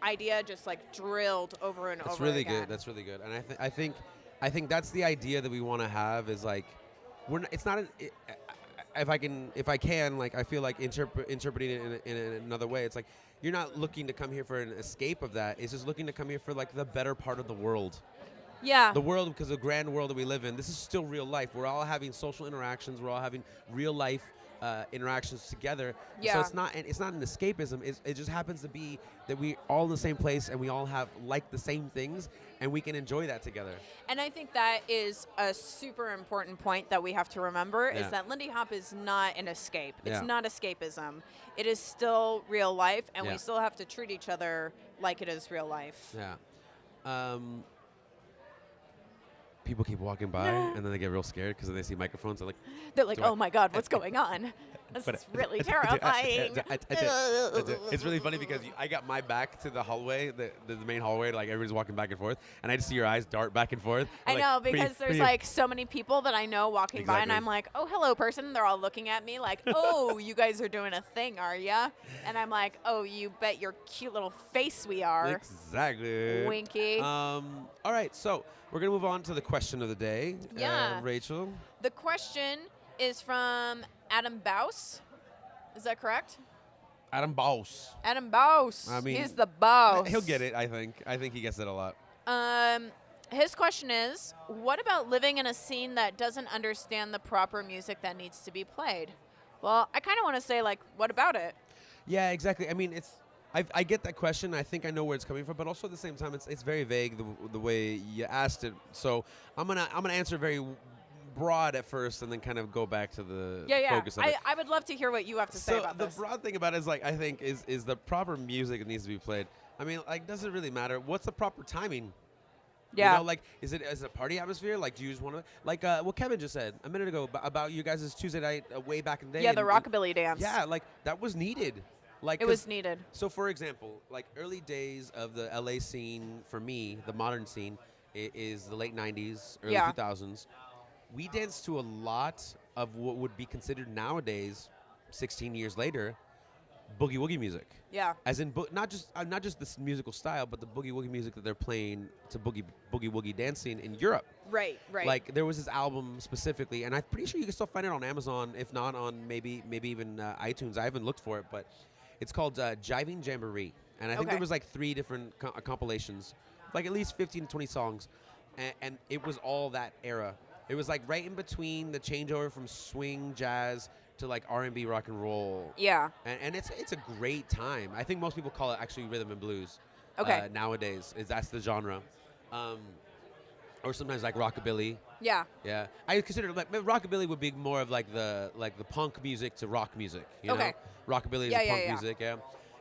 A: idea just like drilled over and
B: That's
A: over
B: really
A: again.
B: good. That's really good. And I think that's the idea that we want to have, is like, it's not if I can, like I feel like interpreting it in another way. It's like you're not looking to come here for an escape of that. It's just looking to come here for like the better part of the world.
A: Yeah.
B: The world, because of the grand world that we live in. This is still real life. We're all having social interactions. We're all having real life interactions together.
A: Yeah.
B: So it's not an escapism. It just happens to be that we all in the same place and we all have like the same things and we can enjoy that together.
A: And I think that is a super important point that we have to remember is
B: Yeah.
A: that Lindy Hop is not an escape. It's
B: Yeah.
A: not escapism. It is still real life, and
B: Yeah.
A: we still have to treat each other like it is real life.
B: Yeah. People keep walking by and then they get real scared because they see microphones. They're like,
A: They're like,
B: Do I-
A: oh my God, what's going on? This
B: But
A: is really terrifying.
B: It's really funny because I got my back to the hallway, the main hallway, like everybody's walking back and forth, and I just see your eyes dart back and forth.
A: I
B: I'm
A: know,
B: like,
A: because there's like so many people that I know walking by, and
B: Exactly.
A: I'm like, oh, hello, person. They're all looking at me like, oh, you guys are doing a thing, are ya? And I'm like, oh, you bet your cute little face we are.
B: Exactly.
A: Winky.
B: All right, so we're gonna move on to the question of the day.
A: Yeah.
B: Rachel.
A: The question is from Adam Baus. Is that correct?
B: Adam Boss.
A: Adam Baus.
B: I mean,
A: he's the boss.
B: He'll get it. I think he gets it a lot.
A: His question is, what about living in a scene that doesn't understand the proper music that needs to be played? Well, I kind of want to say, like, what about it?
B: Yeah, exactly. I mean, I get that question. I think I know where it's coming from, but also at the same time, it's very vague the way you asked it. So I'm gonna answer very broad at first, and then kind of go back to the focus of it.
A: I would love to hear what you have to say
B: So
A: about
B: the
A: this.
B: broad thing about it is like I think is the proper music that needs to be played. I mean, like, does it really matter? What's the proper timing?
A: Yeah.
B: You know, like, is it a party atmosphere? Like, do you just want to, like, what Kevin just said a minute ago about you guys' Tuesday night way back in the day?
A: Yeah, the
B: and-
A: rockabilly dance.
B: Yeah, like, that was needed. Like,
A: It
B: 'cause-
A: was needed.
B: So, for example, like, early days of the LA scene, for me, the modern scene, is the late 90s, early
A: Yeah.
B: 2000s. We danced to a lot of what would be considered nowadays, 16 years later, boogie woogie music.
A: Yeah.
B: As in, not just this musical style, but the boogie woogie music that they're playing to boogie woogie dancing in Europe.
A: Right, right.
B: Like, there was this album specifically, and I'm pretty sure you can still find it on Amazon, if not on maybe even iTunes. I haven't looked for it, but it's called Jiving Jamboree, and I think
A: Okay.
B: there was like 3 different compilations, like at least 15 to 20 songs, and it was all that era. It was like right in between the changeover from swing jazz to like R&B rock and roll.
A: Yeah.
B: And it's a great time. I think most people call it actually rhythm and blues.
A: Okay.
B: Nowadays, that's the genre, or sometimes like rockabilly.
A: Yeah.
B: Yeah, I consider like rockabilly would be more of like the punk music to rock music. You
A: Okay.
B: know? Rockabilly is
A: Yeah,
B: punk
A: yeah.
B: music. Yeah.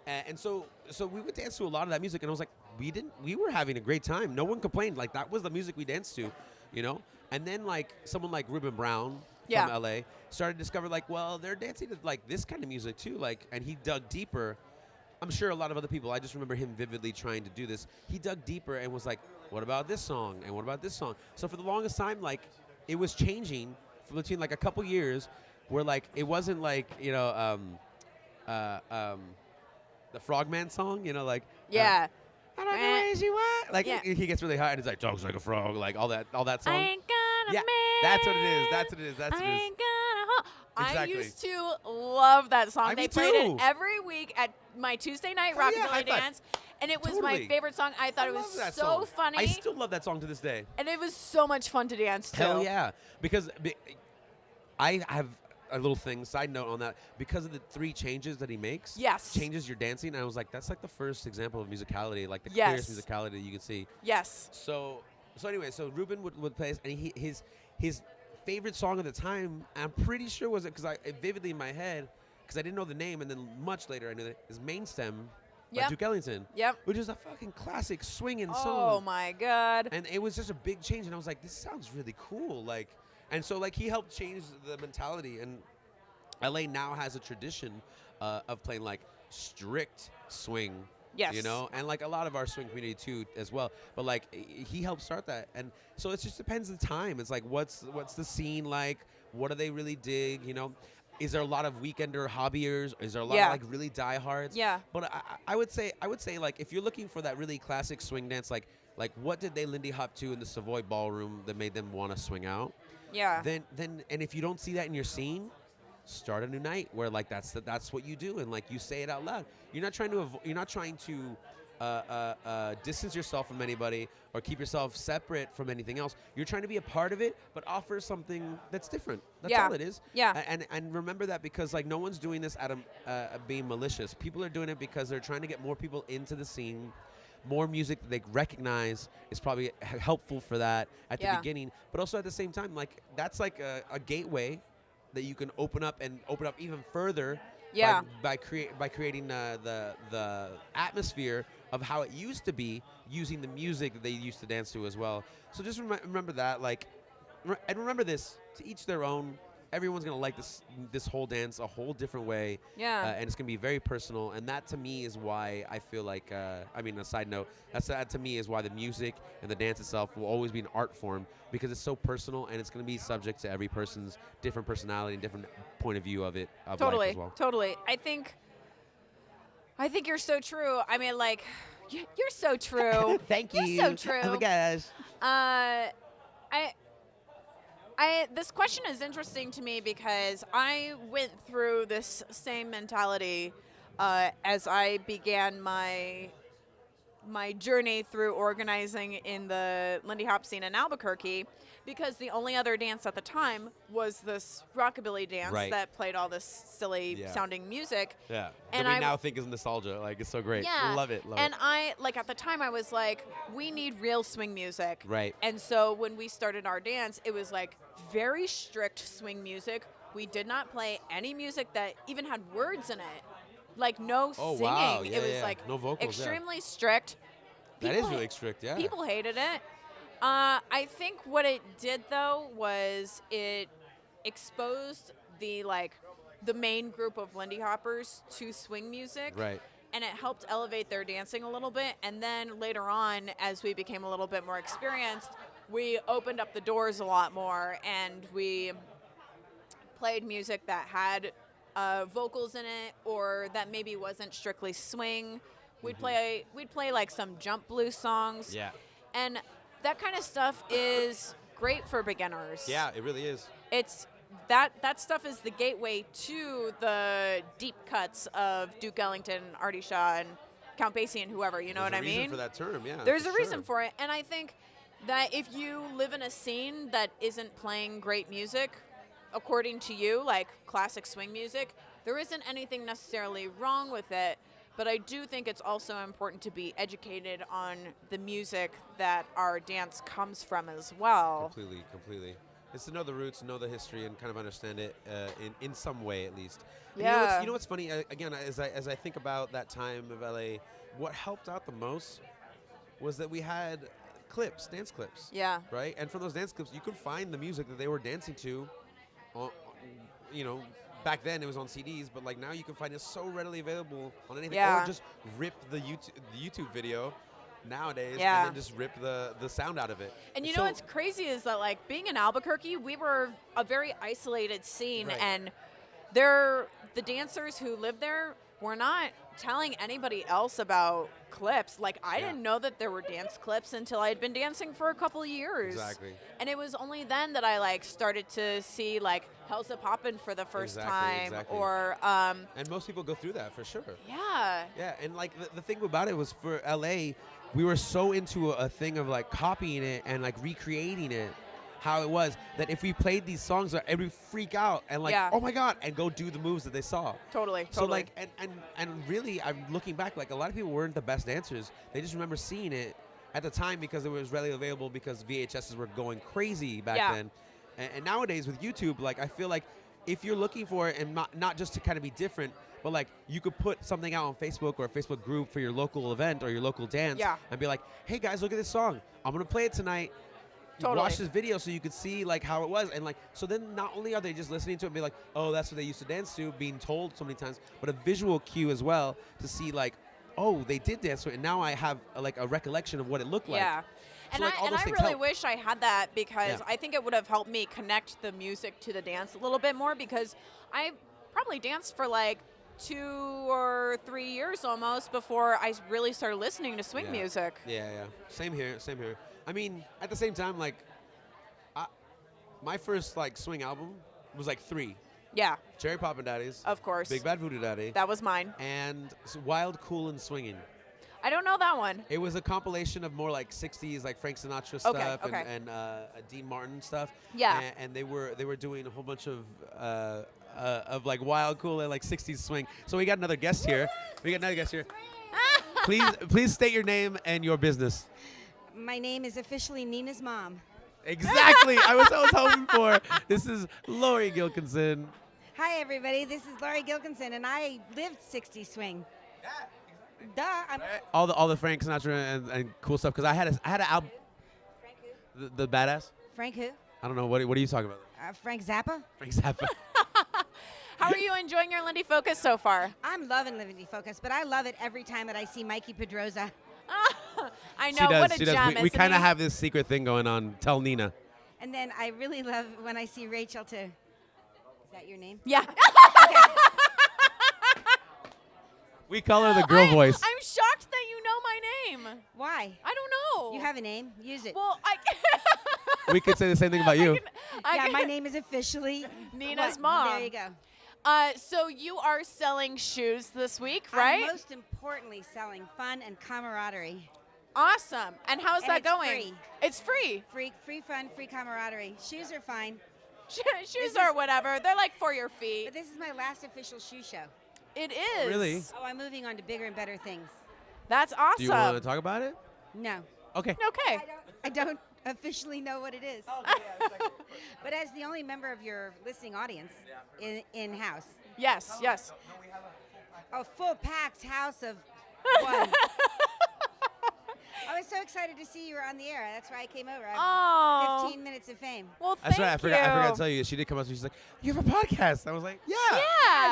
B: And so we would dance to a lot of that music, and I was like, we were having a great time. No one complained. Like, that was the music we danced to, you know. And then like someone like Ruben Brown
A: Yeah.
B: from LA started to discover like, well, they're dancing to like this kind of music too. Like, and he dug deeper. I'm sure a lot of other people, I just remember him vividly trying to do this. He dug deeper and was like, what about this song? And what about this song? So for the longest time, like, it was changing from between like a couple years where like it wasn't like, you know, the Frogman song, you know, like,
A: Yeah.
B: I don't know where you at. Like,
A: Yeah.
B: he gets really high and he's like, talks like a frog, like all that song.
A: I ain't gonna
B: Yeah,
A: make
B: that's what it is. That's what it is. That's
A: I
B: what it is.
A: ain't gonna hold. I
B: Exactly.
A: used to love that song.
B: Me
A: They played it
B: too.
A: every week at my Tuesday night
B: Oh, yeah,
A: rockabilly
B: high five.
A: dance, and it was my
B: Totally.
A: favorite song. I thought it
B: love
A: was
B: that
A: so
B: song.
A: funny,
B: I still love that song to this day.
A: and it was so much fun to dance to.
B: Hell yeah. Because I have a little thing, side note on that, because of the 3 changes that he makes.
A: Yes.
B: Changes your dancing. And I was like, that's like the first example of musicality, like the
A: Yes.
B: clearest musicality you can see.
A: Yes.
B: So anyway, so Ruben would play this, and his favorite song at the time, I'm pretty sure was it, because it vividly in my head, because I didn't know the name, and then much later I knew it, is Main Stem by
A: Yep.
B: Duke Ellington.
A: Yep.
B: Which is a fucking classic swinging
A: Oh
B: song.
A: my God.
B: And it was just a big change, and I was like, this sounds really cool. Like, and so like he helped change the mentality, and LA now has a tradition of playing like strict swing.
A: Yes.
B: You know, and like a lot of our swing community too as well. But like he helped start that, and so it just depends on the time. It's like what's the scene like? What do they really dig? You know, is there a lot of weekender hobbyers? Is there a lot
A: Yeah.
B: of like really diehards?
A: Yeah.
B: But I would say like if you're looking for that really classic swing dance, like what did they Lindy Hop to in the Savoy Ballroom that made them want to swing out?
A: Yeah.
B: Then and if you don't see that in your scene, start a new night where like that's what you do, and like you say it out loud. You're not trying to distance yourself from anybody or keep yourself separate from anything else. You're trying to be a part of it, but offer something that's different. That's all it is.
A: Yeah.
B: And remember that, because like no one's doing this out of being malicious. People are doing it because they're trying to get more people into the scene. More music that they recognize is probably helpful for that at the beginning, but also at the same time, like that's like a gateway that you can open up even further.
A: Yeah.
B: By creating the atmosphere of how it used to be, using the music that they used to dance to as well. So just remember that, like, and remember this: to each their own. Everyone's gonna like this whole dance a whole different way.
A: Yeah.
B: And it's gonna be very personal. And that to me is why I feel like, I mean, a side note, that to me is why the music and the dance itself will always be an art form, because it's so personal and it's gonna be subject to every person's different personality and different point of view of it, of life as well.
A: Totally. I think you're so true. I mean, like, you're so true.
B: Thank you.
A: You're so true.
B: Oh my gosh.
A: This question is interesting to me because I went through this same mentality as I began my journey through organizing in the Lindy Hop scene in Albuquerque, because the only other dance at the time was this rockabilly dance that played all this silly sounding music.
B: Yeah.
A: And
B: that we now think is nostalgia. Like, it's so great.
A: Yeah.
B: Love it.
A: And I, like, at the time I was like, we need real swing music.
B: Right.
A: And so when we started our dance, it was like very strict swing music. We did not play any music that even had words in it. Like, no singing.
B: Wow.
A: It was like
B: no vocals,
A: extremely strict.
B: That is really strict, yeah.
A: People hated it. I think what it did, though, was it exposed the main group of Lindy Hoppers to swing music.
B: Right.
A: And it helped elevate their dancing a little bit. And then later on, as we became a little bit more experienced, we opened up the doors a lot more, and we played music that had vocals in it, or that maybe wasn't strictly swing. We'd play like some jump blues songs.
B: Yeah.
A: And that kind of stuff is great for beginners.
B: Yeah, it really is.
A: It's that stuff is the gateway to the deep cuts of Duke Ellington, Artie Shaw, and Count Basie, and whoever. You know what I mean?
B: There's a reason for that term, yeah.
A: There's a reason for it, and I think that if you live in a scene that isn't playing great music, according to you, like classic swing music, there isn't anything necessarily wrong with it. But I do think it's also important to be educated on the music that our dance comes from as well.
B: Completely. It's to know the roots, know the history, and kind of understand it in some way at least. And
A: Yeah.
B: You know what's funny? Again, as I think about that time of LA, what helped out the most was that we had dance clips.
A: Yeah.
B: Right? And from those dance clips, you could find the music that they were dancing to, back then it was on CDs, but like now you can find it so readily available on anything.
A: Yeah.
B: Or just rip the YouTube video nowadays and
A: Yeah.
B: then just rip the sound out of it.
A: And you know what's crazy is that, like, being in Albuquerque, we were a very isolated scene,
B: Right.
A: and the dancers who lived there were not telling anybody else about clips. Like, I didn't know that there were dance clips until I had been dancing for a couple of years.
B: Exactly.
A: And it was only then that I started to see How's It Poppin' for the first time, or
B: and most people go through that for sure.
A: yeah.
B: Yeah, and the thing about it was, for LA, we were so into a thing of copying it and recreating it how it was, that if we played these songs, everybody freak out and oh my god, and go do the moves that they saw.
A: Totally.
B: So and really, I'm looking back, a lot of people weren't the best dancers. They just remember seeing it at the time because it was readily available, because VHSs were going crazy back then. And nowadays with YouTube, I feel like if you're looking for it, and not just to kind of be different, but you could put something out on Facebook or a Facebook group for your local event or your local dance, and be like, hey guys, look at this song. I'm gonna play it tonight.
A: Totally.
B: Watch this video so you could see how it was, and so then not only are they just listening to it and be like, oh, that's what they used to dance to, being told so many times, but a visual cue as well to see oh, they did dance to it, and now I have a recollection of what it looked like.
A: Yeah.
B: So,
A: And
B: all those
A: I
B: things
A: really
B: help.
A: wish I had that, because I think it would have helped me connect the music to the dance a little bit more, because I probably danced for 2 or 3 years almost before I really started listening to swing music.
B: Yeah. Same here. I mean, at the same time, my first swing album was 3.
A: Yeah,
B: Cherry Poppin' Daddies,
A: of course.
B: Big Bad Voodoo Daddy,
A: That was mine.
B: and Wild, Cool, and Swinging.
A: I don't know that one.
B: It was a compilation of more like 60s, like Frank Sinatra
A: Okay,
B: stuff
A: okay.
B: and Dean Martin stuff.
A: Yeah.
B: And they were doing a whole bunch of like wild, cool, and like 60s swing. So we got another guest here. Please state your name and your business.
H: My name is officially Nina's mom.
B: Exactly. I was hoping for. This is Laurie Gilkinson.
H: Hi, everybody. This is Laurie Gilkinson, and I lived 60 swing. Duh. I'm
B: All the Frank Sinatra and cool stuff because I had an album. The badass.
H: Frank who?
B: I don't know what are you talking about?
H: Frank Zappa.
B: Frank Zappa.
A: How are you enjoying your Lindy Focus so far?
H: I'm loving Lindy Focus, but I love it every time that I see Mikey Pedroza.
A: I know,
B: She does.
A: what a
B: She
A: gem,
B: does. We
A: isn't
B: kind of
A: he?
B: have this secret thing going on. Tell Nina.
H: And then I really love when I see Rachel, too. Is that your name?
A: Yeah.
B: We call her the girl voice.
A: I'm shocked that you know my name.
H: Why?
A: I don't know.
H: You have a name. Use it.
A: Well,
B: We could say the same thing about you.
H: Yeah, my name is officially
A: Nina's
H: what?
A: mom.
H: There you go.
A: So you are selling shoes this week, right?
H: I'm most importantly selling fun and camaraderie.
A: Awesome. And how's
H: And
A: that
H: it's
A: going?
H: free.
A: It's free.
H: Free fun, free camaraderie. Shoes are fine,
A: Shoes or whatever. They're like for your feet.
H: but this is my last official shoe show.
A: It is.
B: Really?
H: Oh, I'm moving on to bigger and better things.
A: That's awesome.
B: Do you want to talk about it?
H: No.
B: Okay.
A: Okay.
H: I don't officially know what it is. But as the only member of your listening audience in-house,
A: Yes, yes.
H: a full packed house of one. I was so excited to see you were on the air. That's why I came over.
A: Oh.
H: 15 minutes of fame.
A: Well,
B: That's
A: thank
B: right. I forgot
A: you.
B: to tell you. She did come up. She's like, "You have a podcast." I was like, "Yeah."
H: I was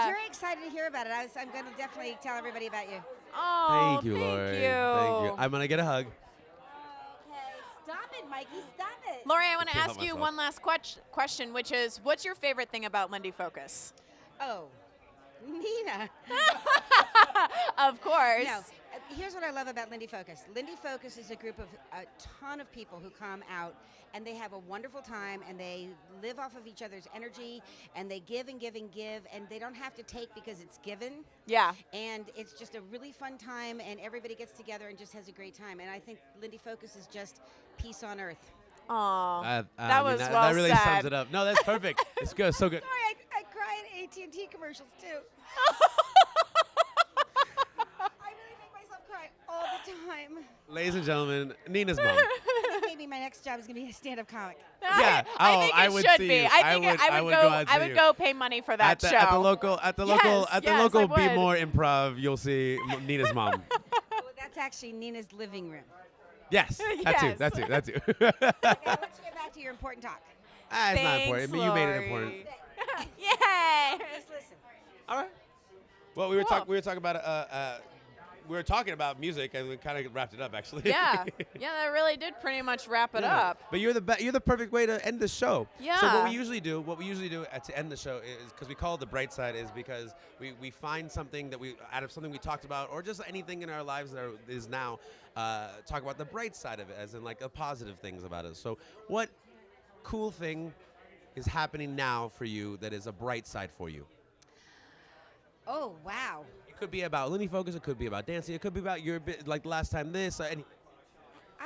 A: Yeah.
H: very excited to hear about it. I'm going to definitely tell everybody about you.
A: Oh,
B: Thank you, Laurie.
A: Thank
B: Thank you. I'm gonna get a hug.
H: Okay, stop it, Mikey. Stop it.
A: Laurie, I want to
B: Can't
A: ask
B: help
A: you
B: myself.
A: one last question, which is, what's your favorite thing about Lindy Focus?
H: Oh, Nina.
A: Of course.
H: No, here's what I love about Lindy Focus. Lindy Focus is a group of a ton of people who come out and they have a wonderful time and they live off of each other's energy and they give and give and give and they don't have to take because it's given.
A: Yeah.
H: And it's just a really fun time and everybody gets together and just has a great time. And I think Lindy Focus is just peace on earth.
A: Aw.
B: I
A: That
B: mean,
A: was
B: that
A: well
B: really
A: said.
B: sums it up. No, that's perfect. It's good. So good.
H: Sorry, I cry at AT&T commercials too. I really make myself cry all the time.
B: Ladies and gentlemen, Nina's mom.
H: I think maybe my next job is going to be a stand-up comic.
B: Yeah.
A: I
B: Oh,
A: think
B: I
A: it
B: would
A: should
B: see
A: be.
B: you.
A: I think
B: I would go out to
A: I would
B: you.
A: go pay money for that show.
B: At the local
A: Yes, I
B: Be
A: would.
B: More Improv, you'll see Nina's mom.
H: Oh, that's actually Nina's living room.
B: Yes,
A: Yes.
B: that too.
H: Okay, let's get back to your important talk.
B: It's not
A: Thanks,
B: important. You made it
A: Laurie.
B: important.
A: Yay!
H: Just listen.
B: All right. Well, we were
A: Cool.
B: talking about music, and we kind of wrapped it up actually.
A: Yeah. Yeah, that really did pretty much wrap it
B: Yeah.
A: up.
B: But you're the perfect way to end the show. So
A: Yeah.
B: what we usually do to end the show is, because we call it the Brightside, is because we find something that out of something we talked about, or just anything in our lives that is now, talk about the bright side of it, as in like the positive things about it. So what cool thing is happening now for you that is a bright side for you?
H: Oh, wow.
B: It could be about Lindy Focus. It could be about dancing. It could be about your like last time this.
H: I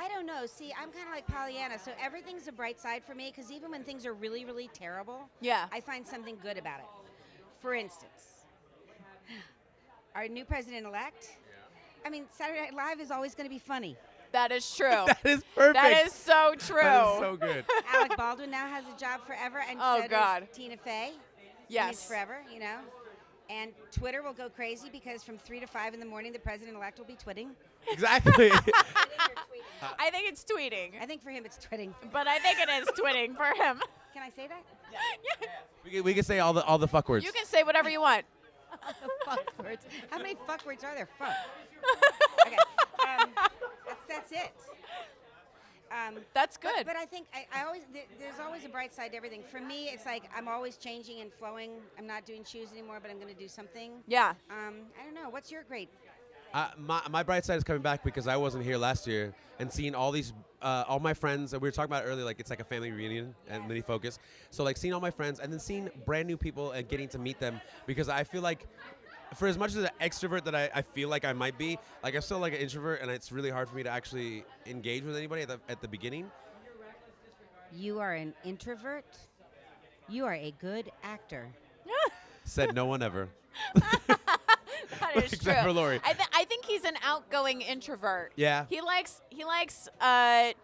H: don't know. See, I'm kind of like Pollyanna, so everything's a bright side for me because even when things are really, really terrible,
A: Yeah.
H: I find something good about it. For instance, our new president-elect, I mean, Saturday Night Live is always going to be funny.
A: That is true.
B: That is perfect.
A: That is so true.
B: That is so good.
H: Alec Baldwin now has a job forever, and
A: Oh,
H: so
A: God.
H: does Tina Fey. And it's
A: Yes.
H: forever, you know. And Twitter will go crazy because from 3 to 5 in the morning, the president-elect will be twitting.
B: Exactly.
A: I think it's tweeting.
H: I think for him, it's twitting.
A: But I think it is twitting for him.
H: Can I say that?
B: we can say all the fuck words.
A: You can say whatever you want.
H: The fuck words. How many fuck words are there? Fuck. Okay. That's it.
A: That's good.
H: But I think I always there's always a bright side to everything. For me, it's like I'm always changing and flowing. I'm not doing shoes anymore, but I'm going to do something.
A: Yeah.
H: I don't know. What's your great
B: My Brightside is coming back because I wasn't here last year, and seeing all these, all my friends, and we were talking about it earlier, like it's like a family reunion at Lindy Focus. So like seeing all my friends and then seeing brand new people and getting to meet them, because I feel like, for as much as an extrovert that I feel like I might be, like I'm still like an introvert, and it's really hard for me to actually engage with anybody at the beginning.
H: You are an introvert. You are a good actor.
B: Said no one ever.
A: That is
B: Except
A: true.
B: for Laurie.
A: I think he's an outgoing introvert.
B: Yeah.
A: He likes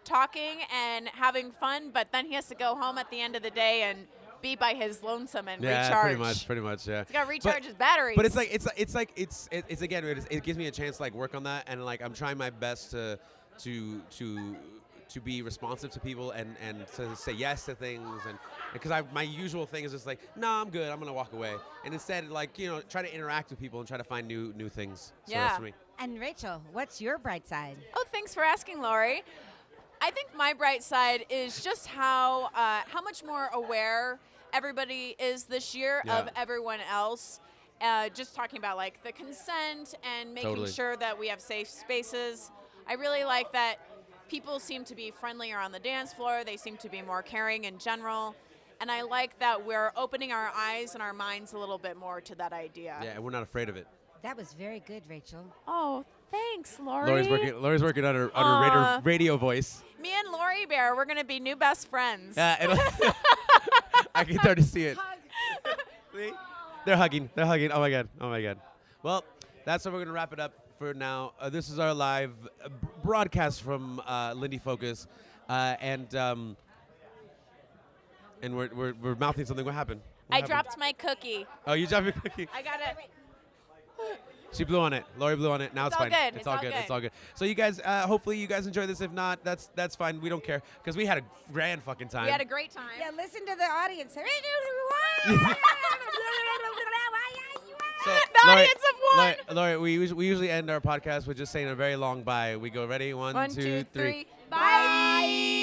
A: talking and having fun, but then he has to go home at the end of the day and be by his lonesome and
B: Yeah,
A: recharge.
B: pretty much, yeah.
A: He's got to recharge his batteries.
B: But it's again, it gives me a chance to like work on that, and like I'm trying my best to be responsive to people and to say yes to things, and because my usual thing is just like, no, I'm good, I'm gonna walk away, and instead like try to interact with people and try to find new things. So
A: Yeah.
B: that's for me.
H: And Rachel, what's your bright side?
A: Oh, thanks for asking, Laurie. I think my bright side is just how much more aware everybody is this year
B: Yeah.
A: of everyone else. Just talking about like the consent and making
B: Totally.
A: sure that we have safe spaces. I really like that people seem to be friendlier on the dance floor. They seem to be more caring in general. And I like that we're opening our eyes and our minds a little bit more to that idea.
B: Yeah, and we're not afraid of it.
H: That was very good, Rachel.
A: Oh, thanks, Laurie.
B: Laurie's working on her radio voice.
A: Me and Laurie Bear, we're going to be new best friends.
B: Yeah, I can start to see it. See? They're hugging. Oh my god. Well, that's how we're gonna wrap it up for now. This is our live broadcast from Lindy Focus, and we're mouthing something. What happened?
A: I dropped my cookie.
B: Oh, you dropped your cookie.
A: I got it.
B: She blew on it. Laurie blew on it. Now it's
A: all
B: fine.
A: good.
B: It's all good. It's all good. So you guys, hopefully you guys enjoy this. If not, that's fine. We don't care because we had a grand fucking time.
A: We had a great time.
H: Yeah, listen to the audience.
B: So,
A: The audience of one.
B: Laurie, we usually end our podcast with just saying a very long bye. We go ready? One,
A: One,
B: two, three.
A: Bye.